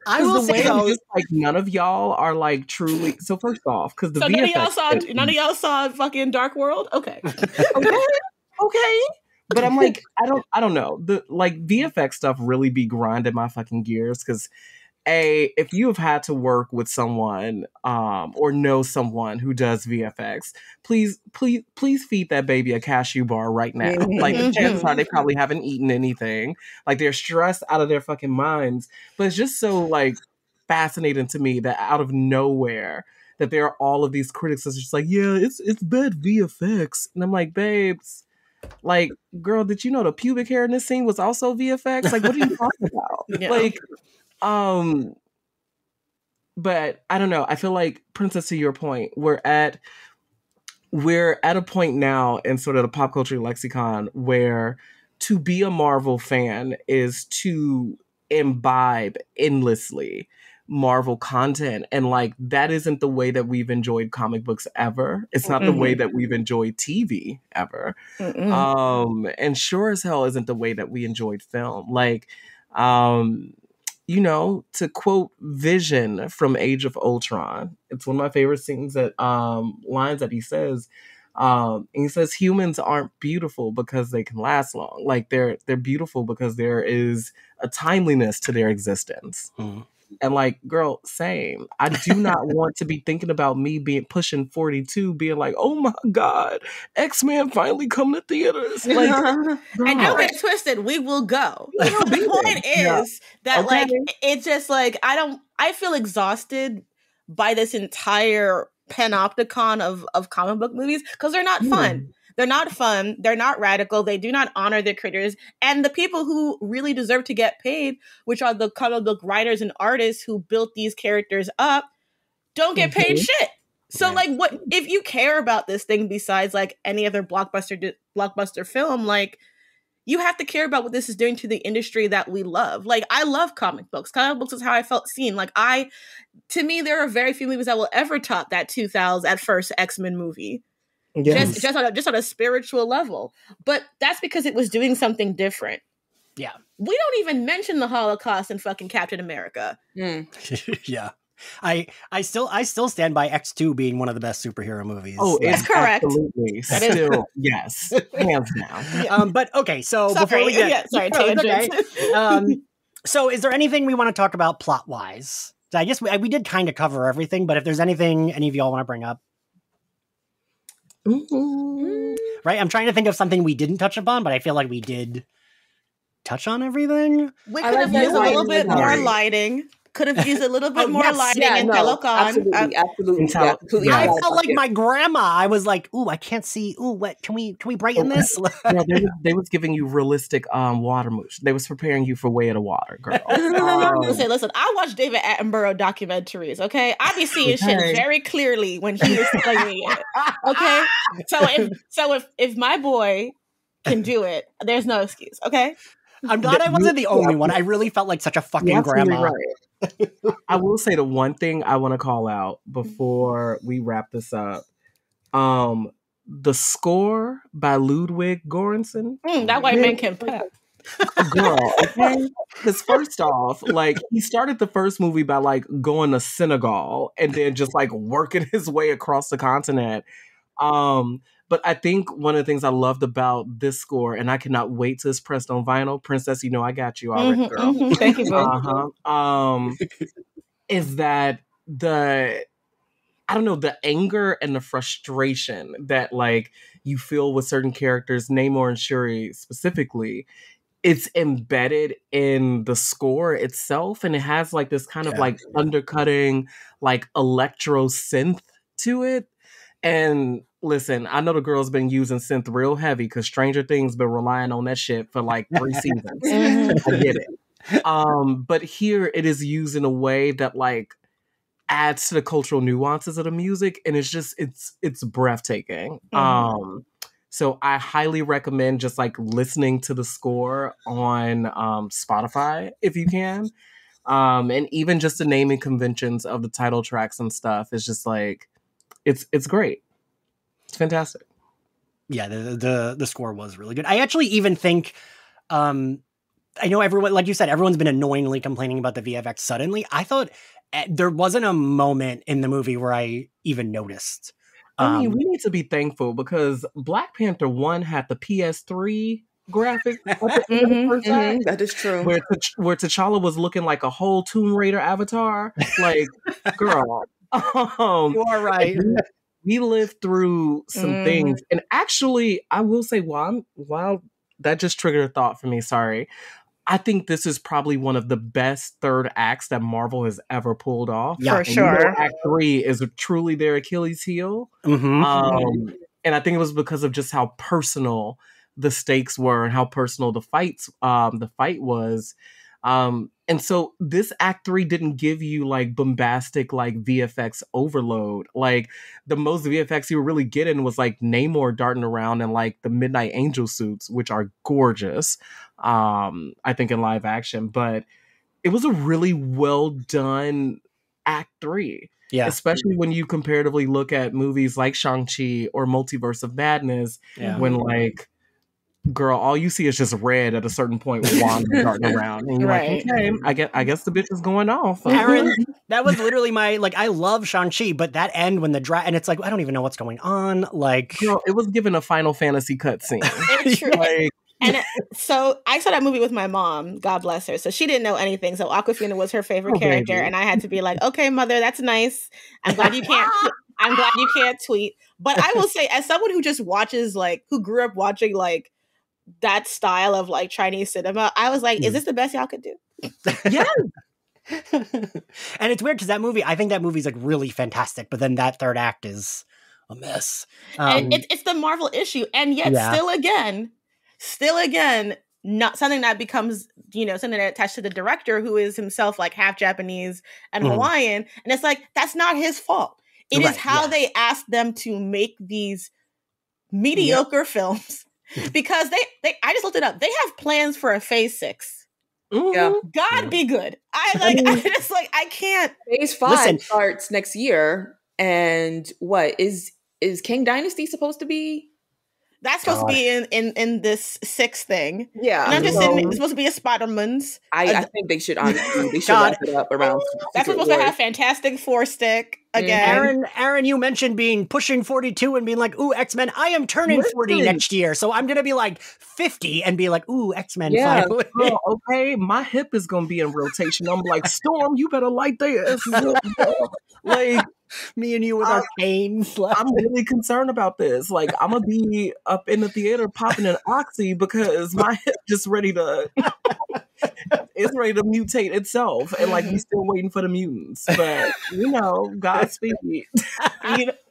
I will say though, like none of y'all are like truly. So first off, because the VFX, none of y'all saw fucking Dark World. Okay. Okay. But I'm like, I don't know. The like VFX stuff really be grinding my fucking gears because if you have had to work with someone or know someone who does VFX, please feed that baby a cashew bar right now. Like the chances are they probably haven't eaten anything. Like they're stressed out of their fucking minds. But it's just so like fascinating to me that out of nowhere that there are all of these critics that's just like, yeah, it's bad VFX. And I'm like, babes, like, girl, did you know the pubic hair in this scene was also VFX? Like, what are you talking about? Yeah. Like, but I don't know. I feel like, Princess, to your point, we're at a point now in sort of the pop culture lexicon where to be a Marvel fan is to imbibe endlessly Marvel content. And like, that isn't the way that we've enjoyed comic books ever. It's not the way that we've enjoyed TV ever. And sure as hell isn't the way that we enjoyed film. Like, to quote Vision from Age of Ultron, it's one of my favorite scenes lines that he says, And he says humans aren't beautiful because they can last long. Like they're beautiful because there is a timeliness to their existence. And like, girl, same. I do not want to be thinking about me being pushing 42, being like, oh my God, X-Men finally come to theaters. Like, and don't get twisted, we will go. The point is that like it's just like I feel exhausted by this entire panopticon of comic book movies because they're not fun. They're not fun. They're not radical. They do not honor their creators. And the people who really deserve to get paid, which are the comic book writers and artists who built these characters up, don't get paid shit. So like, what if you care about this thing besides like any other blockbuster film? Like, you have to care about what this is doing to the industry that we love. Like, I love comic books. Comic books is how I felt seen. Like, to me, there are very few movies that will ever top that 2000 at first X-Men movie. Yes. Just on a spiritual level. But that's because it was doing something different. Yeah. We don't even mention the Holocaust in fucking Captain America. Yeah. I still stand by X2 being one of the best superhero movies. Oh, that's correct. Absolutely. Still, yes. Hands down. But okay, so before we get tangents. So is there anything we want to talk about plot-wise? So I guess we did kind of cover everything, but if there's anything any of y'all want to bring up. Right? I'm trying to think of something we didn't touch upon, but I feel like we did touch on everything. We could have used a little bit more lighting. Could have used a little bit more lighting in Telecon. Absolutely. I felt like my grandma. I was like, "Ooh, I can't see. Ooh, what? Can we brighten this?" Yeah, they was giving you realistic water moves. They was preparing you for Way of the Water, girl. Listen. I watch David Attenborough documentaries. Okay, I be seeing shit very clearly when he is playing it. Okay, so if my boy can do it, there's no excuse. Okay. I'm glad I wasn't the only one. I really felt like such a fucking grandma. Right. I will say the one thing I want to call out before we wrap this up. The score by Ludwig Göransson. That white man can pop. Girl, okay? Because first off, like, he started the first movie by like going to Senegal and then just like working his way across the continent. But I think one of the things I loved about this score, and I cannot wait till it's pressed on vinyl, Princess, you know I got you already, girl. Thank you, bro. Is that the anger and the frustration that like you feel with certain characters, Namor and Shuri specifically, it's embedded in the score itself, and it has like this kind of like undercutting, like electro synth to it. And listen, I know the girl's been using synth real heavy because Stranger Things been relying on that shit for like 3 seasons. I get it. But here it is used in a way that like adds to the cultural nuances of the music, and it's breathtaking. So I highly recommend just like listening to the score on Spotify if you can. And even just the naming conventions of the title tracks and stuff is just like it's great. It's fantastic. Yeah, the score was really good. I actually even think I know everyone, like you said, everyone's been annoyingly complaining about the VFX suddenly. I thought there wasn't a moment in the movie where I even noticed. I mean, we need to be thankful because Black Panther 1 had the PS3 graphic. That is true. Where T'Challa was looking like a whole Tomb Raider avatar. Like, girl. You are right. We lived through some things. And actually, I will say, while that just triggered a thought for me, sorry. I think this is probably one of the best third acts that Marvel has ever pulled off. Yeah, for sure. Act 3 is truly their Achilles heel. And I think it was because of just how personal the stakes were and how personal the fight was. And so this Act 3 didn't give you like bombastic like VFX overload. Like the most VFX you were really getting was like Namor darting around in like the Midnight Angel suits, which are gorgeous. I think in live action, but it was a really well done Act 3. Yeah. Especially when you comparatively look at movies like Shang-Chi or Multiverse of Madness, when like girl, all you see is just red at a certain point with Wanda darting around. And you're like, okay, I guess the bitch is going off. Aaron, that was literally my, like, I love Shang-Chi, but that end when and it's like, I don't even know what's going on. Like, girl, it was given a Final Fantasy cutscene. It's true. And so I saw that movie with my mom, God bless her. So she didn't know anything. So Awkwafina was her favorite character. Baby. And I had to be like, okay, mother, that's nice. I'm glad you can't tweet. But I will say, as someone who just watches, like, who grew up watching, like, that style of, like, Chinese cinema, I was like, is this the best y'all could do? Yes. And it's weird because I think that movie's, like, really fantastic. But then that third act is a mess. And it's the Marvel issue. And yet still again, not something that becomes, something that attached to the director, who is himself, like, half Japanese and Hawaiian. And it's like, that's not his fault. It is how they asked them to make these mediocre films, because I just looked it up. They have plans for a Phase 6. Yeah. God be good. I can't. Phase 5 starts next year. And what is King Dynasty supposed to be? That's supposed to be in this 6 thing. Yeah. And I'm just saying, it's supposed to be a Spider-Man's. I think they should honestly wrap it up around. That's supposed to have Fantastic Four stick again. Aaron, you mentioned pushing 42 and being like, ooh, X-Men. I am turning 40 next year. So I'm going to be like 50 and be like, ooh, X-Men. Yeah. Girl, okay, my hip is going to be in rotation. I'm like, Storm, you better like this. Like, me and you with our canes. I'm really concerned about this. Like, I'm gonna be up in the theater popping an oxy because my hip just ready to it's ready to mutate itself, and like we still waiting for the mutants. But Godspeed.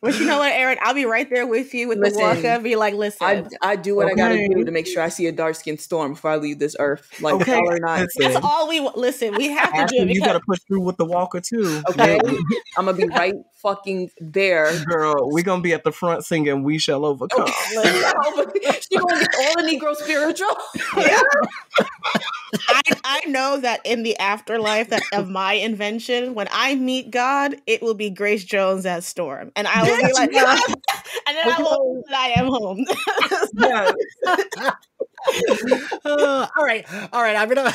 But you know what, Aaron? I'll be right there with you with the walker. Be like, listen, I do what I gotta do to make sure I see a dark skinned Storm before I leave this earth. Like, or not. That's all we want. Listen, we have to do it. You gotta push through with the walker too. Okay, I'm gonna be right fucking there, girl. We're gonna be at the front singing "We Shall Overcome." She gonna get all the Negro spiritual. Yeah. I know that in the afterlife of my invention, when I meet God, it will be Grace Jones as Storm, and I will be like, and then I will that I am home. All right. I'm gonna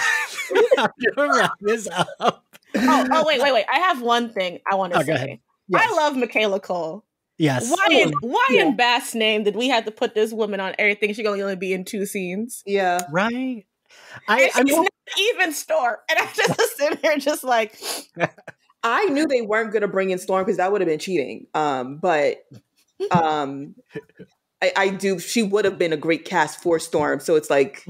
wrap this up. Oh, wait. I have one thing I want to say. Go ahead. Yes. I love Michaela Cole. Yes. Why in Bass' name did we have to put this woman on everything? She can only be in 2 scenes. Yeah. Right. I'm not even Storm. And I just sit here just like... I knew they weren't going to bring in Storm because that would have been cheating. But I do... She would have been a great cast for Storm. So it's like...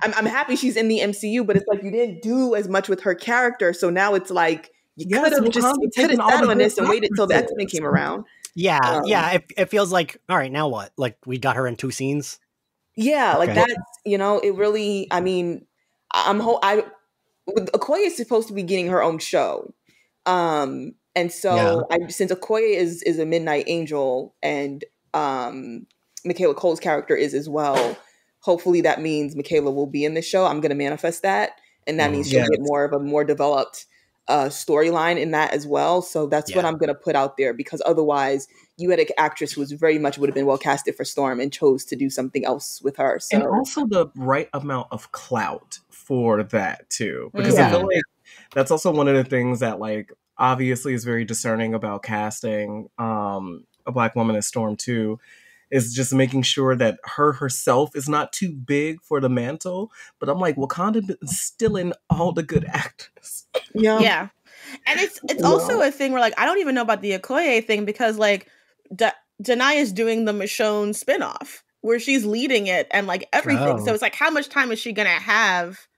I'm happy she's in the MCU, but it's like you didn't do as much with her character. So now it's like... You could have sat on this and waited till the X-Men came around. Yeah, it feels like, all right, now what? Like, we got her in 2 scenes? Yeah, like that's, it really, I mean, Okoye is supposed to be getting her own show. And so since Okoye is a Midnight Angel and Michaela Cole's character is as well, hopefully that means Michaela will be in the show. I'm going to manifest that. And that means she'll get more of a more developed storyline in that as well. So that's what I'm going to put out there, because otherwise you had an actress who was very much would have been well casted for Storm and chose to do something else with her. So. And also the right amount of clout for that too, because I feel like that's also one of the things that like obviously is very discerning about casting a Black woman as Storm too, is just making sure that herself is not too big for the mantle. But I'm like, Wakanda instilling all the good actors. Yeah. And it's also a thing where like, I don't even know about the Okoye thing, because like Janai is doing the Michonne spinoff where she's leading it and like everything. So it's like, how much time is she going to have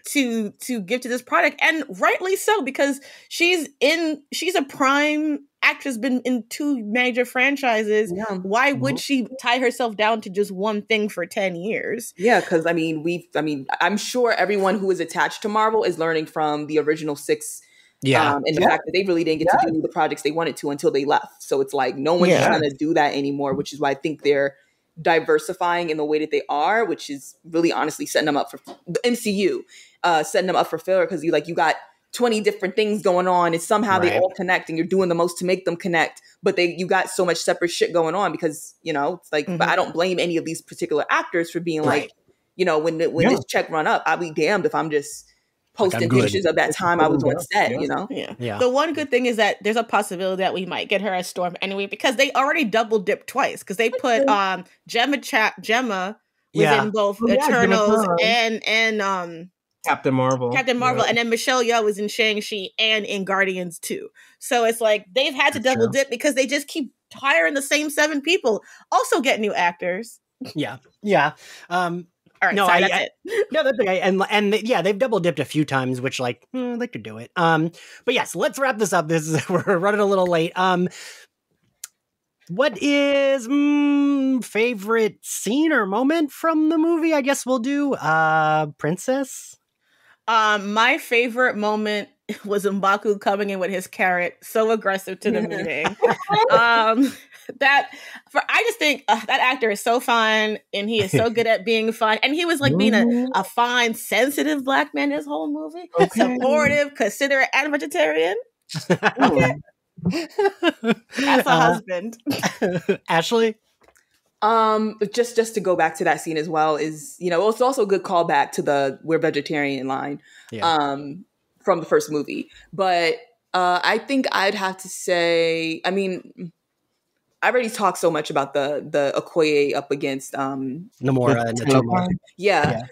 to give to this product? And rightly so, because she's a prime actress, been in 2 major franchises. Why would she tie herself down to just one thing for 10 years? Yeah, because I'm sure everyone who is attached to Marvel is learning from the original 6. And the fact that they really didn't get to do the projects they wanted to until they left. So it's like no one's trying to do that anymore, which is why I think they're diversifying in the way that they are, which is really honestly setting them up for the MCU, setting them up for failure, because you got 20 different things going on, and somehow they Right. all connect, and you're doing the most to make them connect, but you got so much separate shit going on because, you know, it's like, but I don't blame any of these particular actors for being Right. like, you know, when this check run up, I'll be damned if I'm just posting good. pictures of that time I was on set, you know? Yeah. The one good thing is that there's a possibility that we might get her as Storm anyway, because they already double dipped twice, because they put Gemma was in both Eternals and Captain Marvel. And then Michelle Yeoh was in Shang-Chi and in Guardians 2. So it's like they've had to double dip because they just keep hiring the same 7 people. Also get new actors. Yeah. All right, sorry, that's it. No, that's okay. And yeah, they've double dipped a few times, which like they could do it. But yes, let's wrap this up. We're running a little late. What is favorite scene or moment from the movie? I guess we'll do Princess. My favorite moment was M'Baku coming in with his carrot, so aggressive to the meeting. I just think that actor is so fun, and he is so good at being fun, and he was like being a fine, sensitive Black man this whole movie, supportive, considerate, and vegetarian. Okay. That's a husband. Ashley? Just to go back to that scene as well is, you know, it's also a good callback to the "we're vegetarian" line from the first movie. But I think I'd have to say, I mean, I already talked so much about the Okoye up against Namora and Natomura. Yeah.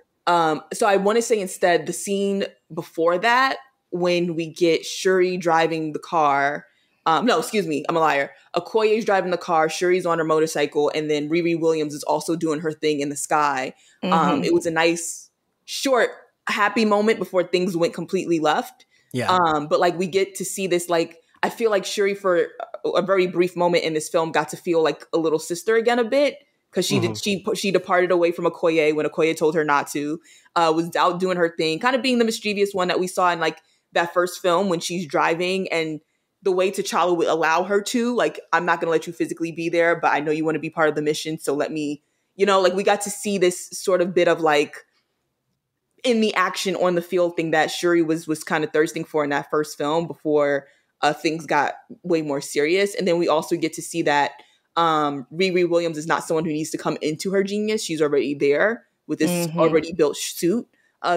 So I want to say instead the scene before that, when we get Shuri driving the car. No, excuse me, I'm a liar. Okoye's driving the car, Shuri's on her motorcycle, and then Riri Williams is also doing her thing in the sky. It was a nice, short, happy moment before things went completely left. Yeah. But like we get to see this, like, I feel like Shuri for a very brief moment in this film got to feel like a little sister again a bit, because she departed away from Okoye when Okoye told her not to, was out doing her thing, kind of being the mischievous one that we saw in like that first film when she's driving, and the way T'Challa would allow her to, like, I'm not going to let you physically be there, but I know you want to be part of the mission, so let me, you know, like we got to see this sort of bit of like in the action on the field thing that Shuri was kind of thirsting for in that first film before things got way more serious. And then we also get to see that Riri Williams is not someone who needs to come into her genius. She's already there with this already built suit.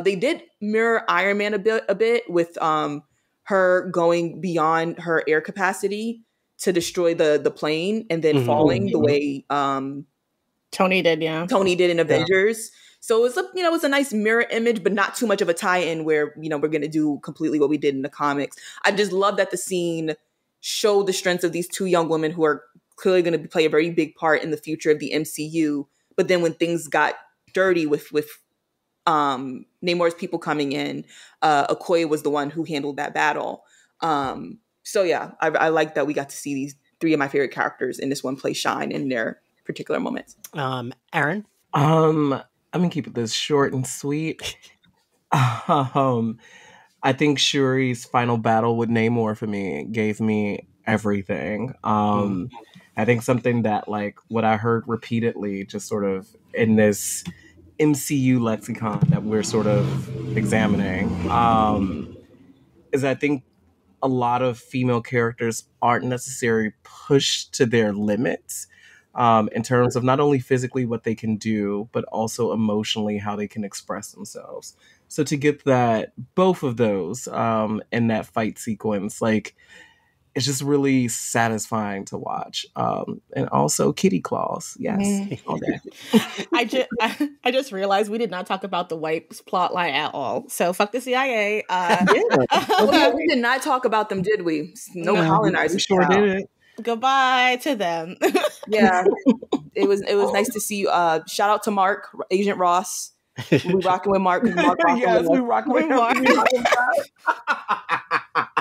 They did mirror Iron Man a bit with her going beyond her air capacity to destroy the plane and then falling the way Tony did in Avengers. So it was a nice mirror image, but not too much of a tie-in where, you know, we're going to do completely what we did in the comics. I just love that the scene showed the strengths of these 2 young women who are clearly going to play a very big part in the future of the MCU. But then when things got dirty with Namor's people coming in, Okoye was the one who handled that battle. So yeah, I like that we got to see these 3 of my favorite characters in this one place shine in their particular moments. Aaron? I'm gonna keep this short and sweet. I think Shuri's final battle with Namor for me gave me everything. I think something that, like, what I heard repeatedly just sort of in this MCU lexicon that we're sort of examining is I think a lot of female characters aren't necessarily pushed to their limits in terms of not only physically what they can do, but also emotionally how they can express themselves. So to get that, both of those in that fight sequence, like, it's just really satisfying to watch. And also kitty claws. Yes. All that. I just realized we did not talk about the Wipes plot line at all. So fuck the CIA. We did not talk about them, did we? No colonizers. We sure did. Goodbye to them. Yeah. It was nice to see you. Shout out to Mark, Agent Ross. We rocking with Mark. Yes, we rocking with Mark.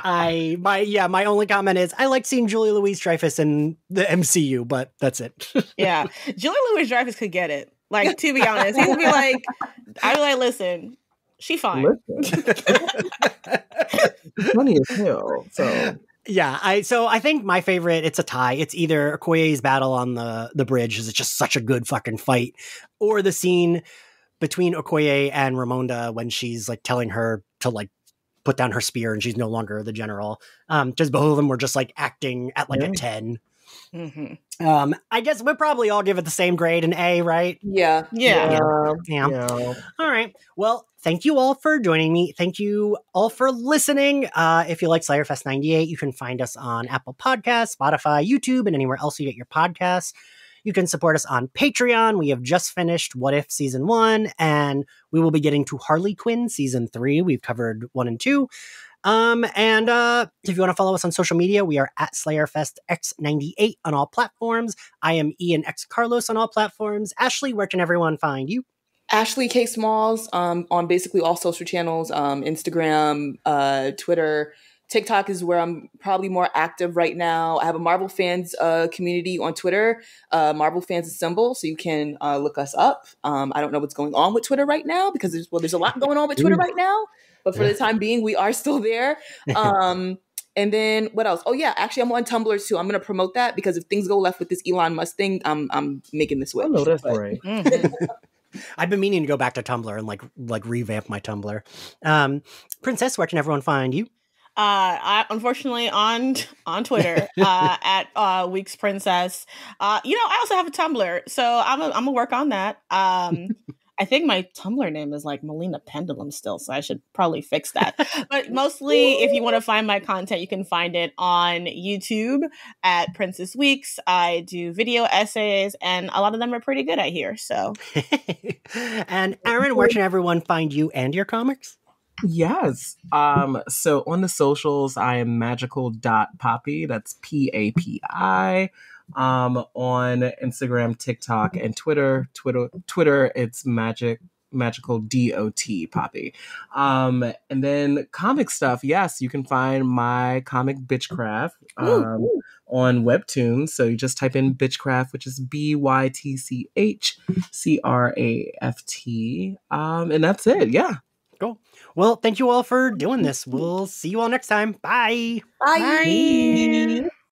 My only comment is I like seeing Julia Louis-Dreyfus in the MCU, but that's it. Yeah, Julia Louis-Dreyfus could get it. Like, to be honest, I'd be like, listen, she fine. Funny as hell. So yeah, I think my favorite, it's a tie. It's either Okoye's battle on the bridge, is just such a good fucking fight, or the scene between Okoye and Ramonda when she's like telling her to like put down her spear and she's no longer the general. Just both of them were just like acting at like a 10. Mm-hmm. I guess we'll probably all give it the same grade, an A, right? Yeah. Yeah. All right. Well, thank you all for joining me. Thank you all for listening. If you like Slayerfest 98, you can find us on Apple Podcasts, Spotify, YouTube, and anywhere else you get your podcasts. You can support us on Patreon. We have just finished What If Season 1, and we will be getting to Harley Quinn Season 3. We've covered 1 and 2. And if you want to follow us on social media, we are at SlayerFestX98 on all platforms. I am Ian X Carlos on all platforms. Ashley, where can everyone find you? Ashley K. Smalls on basically all social channels, Instagram, Twitter. TikTok is where I'm probably more active right now. I have a Marvel fans community on Twitter, Marvel Fans Assemble, so you can look us up. I don't know what's going on with Twitter right now because there's a lot going on with Twitter right now. But for the time being, we are still there. And then what else? Oh yeah, actually, I'm on Tumblr too. I'm going to promote that because if things go left with this Elon Musk thing, I'm making the switch. Oh, no, that's right. I've been meaning to go back to Tumblr and like revamp my Tumblr. Princess, where can everyone find you? I unfortunately on Twitter at Weeks Princess. I also have a Tumblr, so I'm gonna work on that. I think my Tumblr name is like Melina Pendulum still, so I should probably fix that. But mostly, if you want to find my content, you can find it on YouTube at Princess Weeks. I do video essays, and a lot of them are pretty good, I hear. So, and Aaron, where can everyone find you and your comics? Yes. So on the socials, I am magical.poppy. That's PAPI. On Instagram, TikTok, and Twitter, it's magical DOT Poppy. And then comic stuff. Yes, you can find my comic Bitchcraft on Webtoons. So you just type in Bitchcraft, which is BYTCHCRAFT. And that's it. Yeah. Cool. Well, thank you all for doing this. We'll see you all next time. Bye. Bye. bye.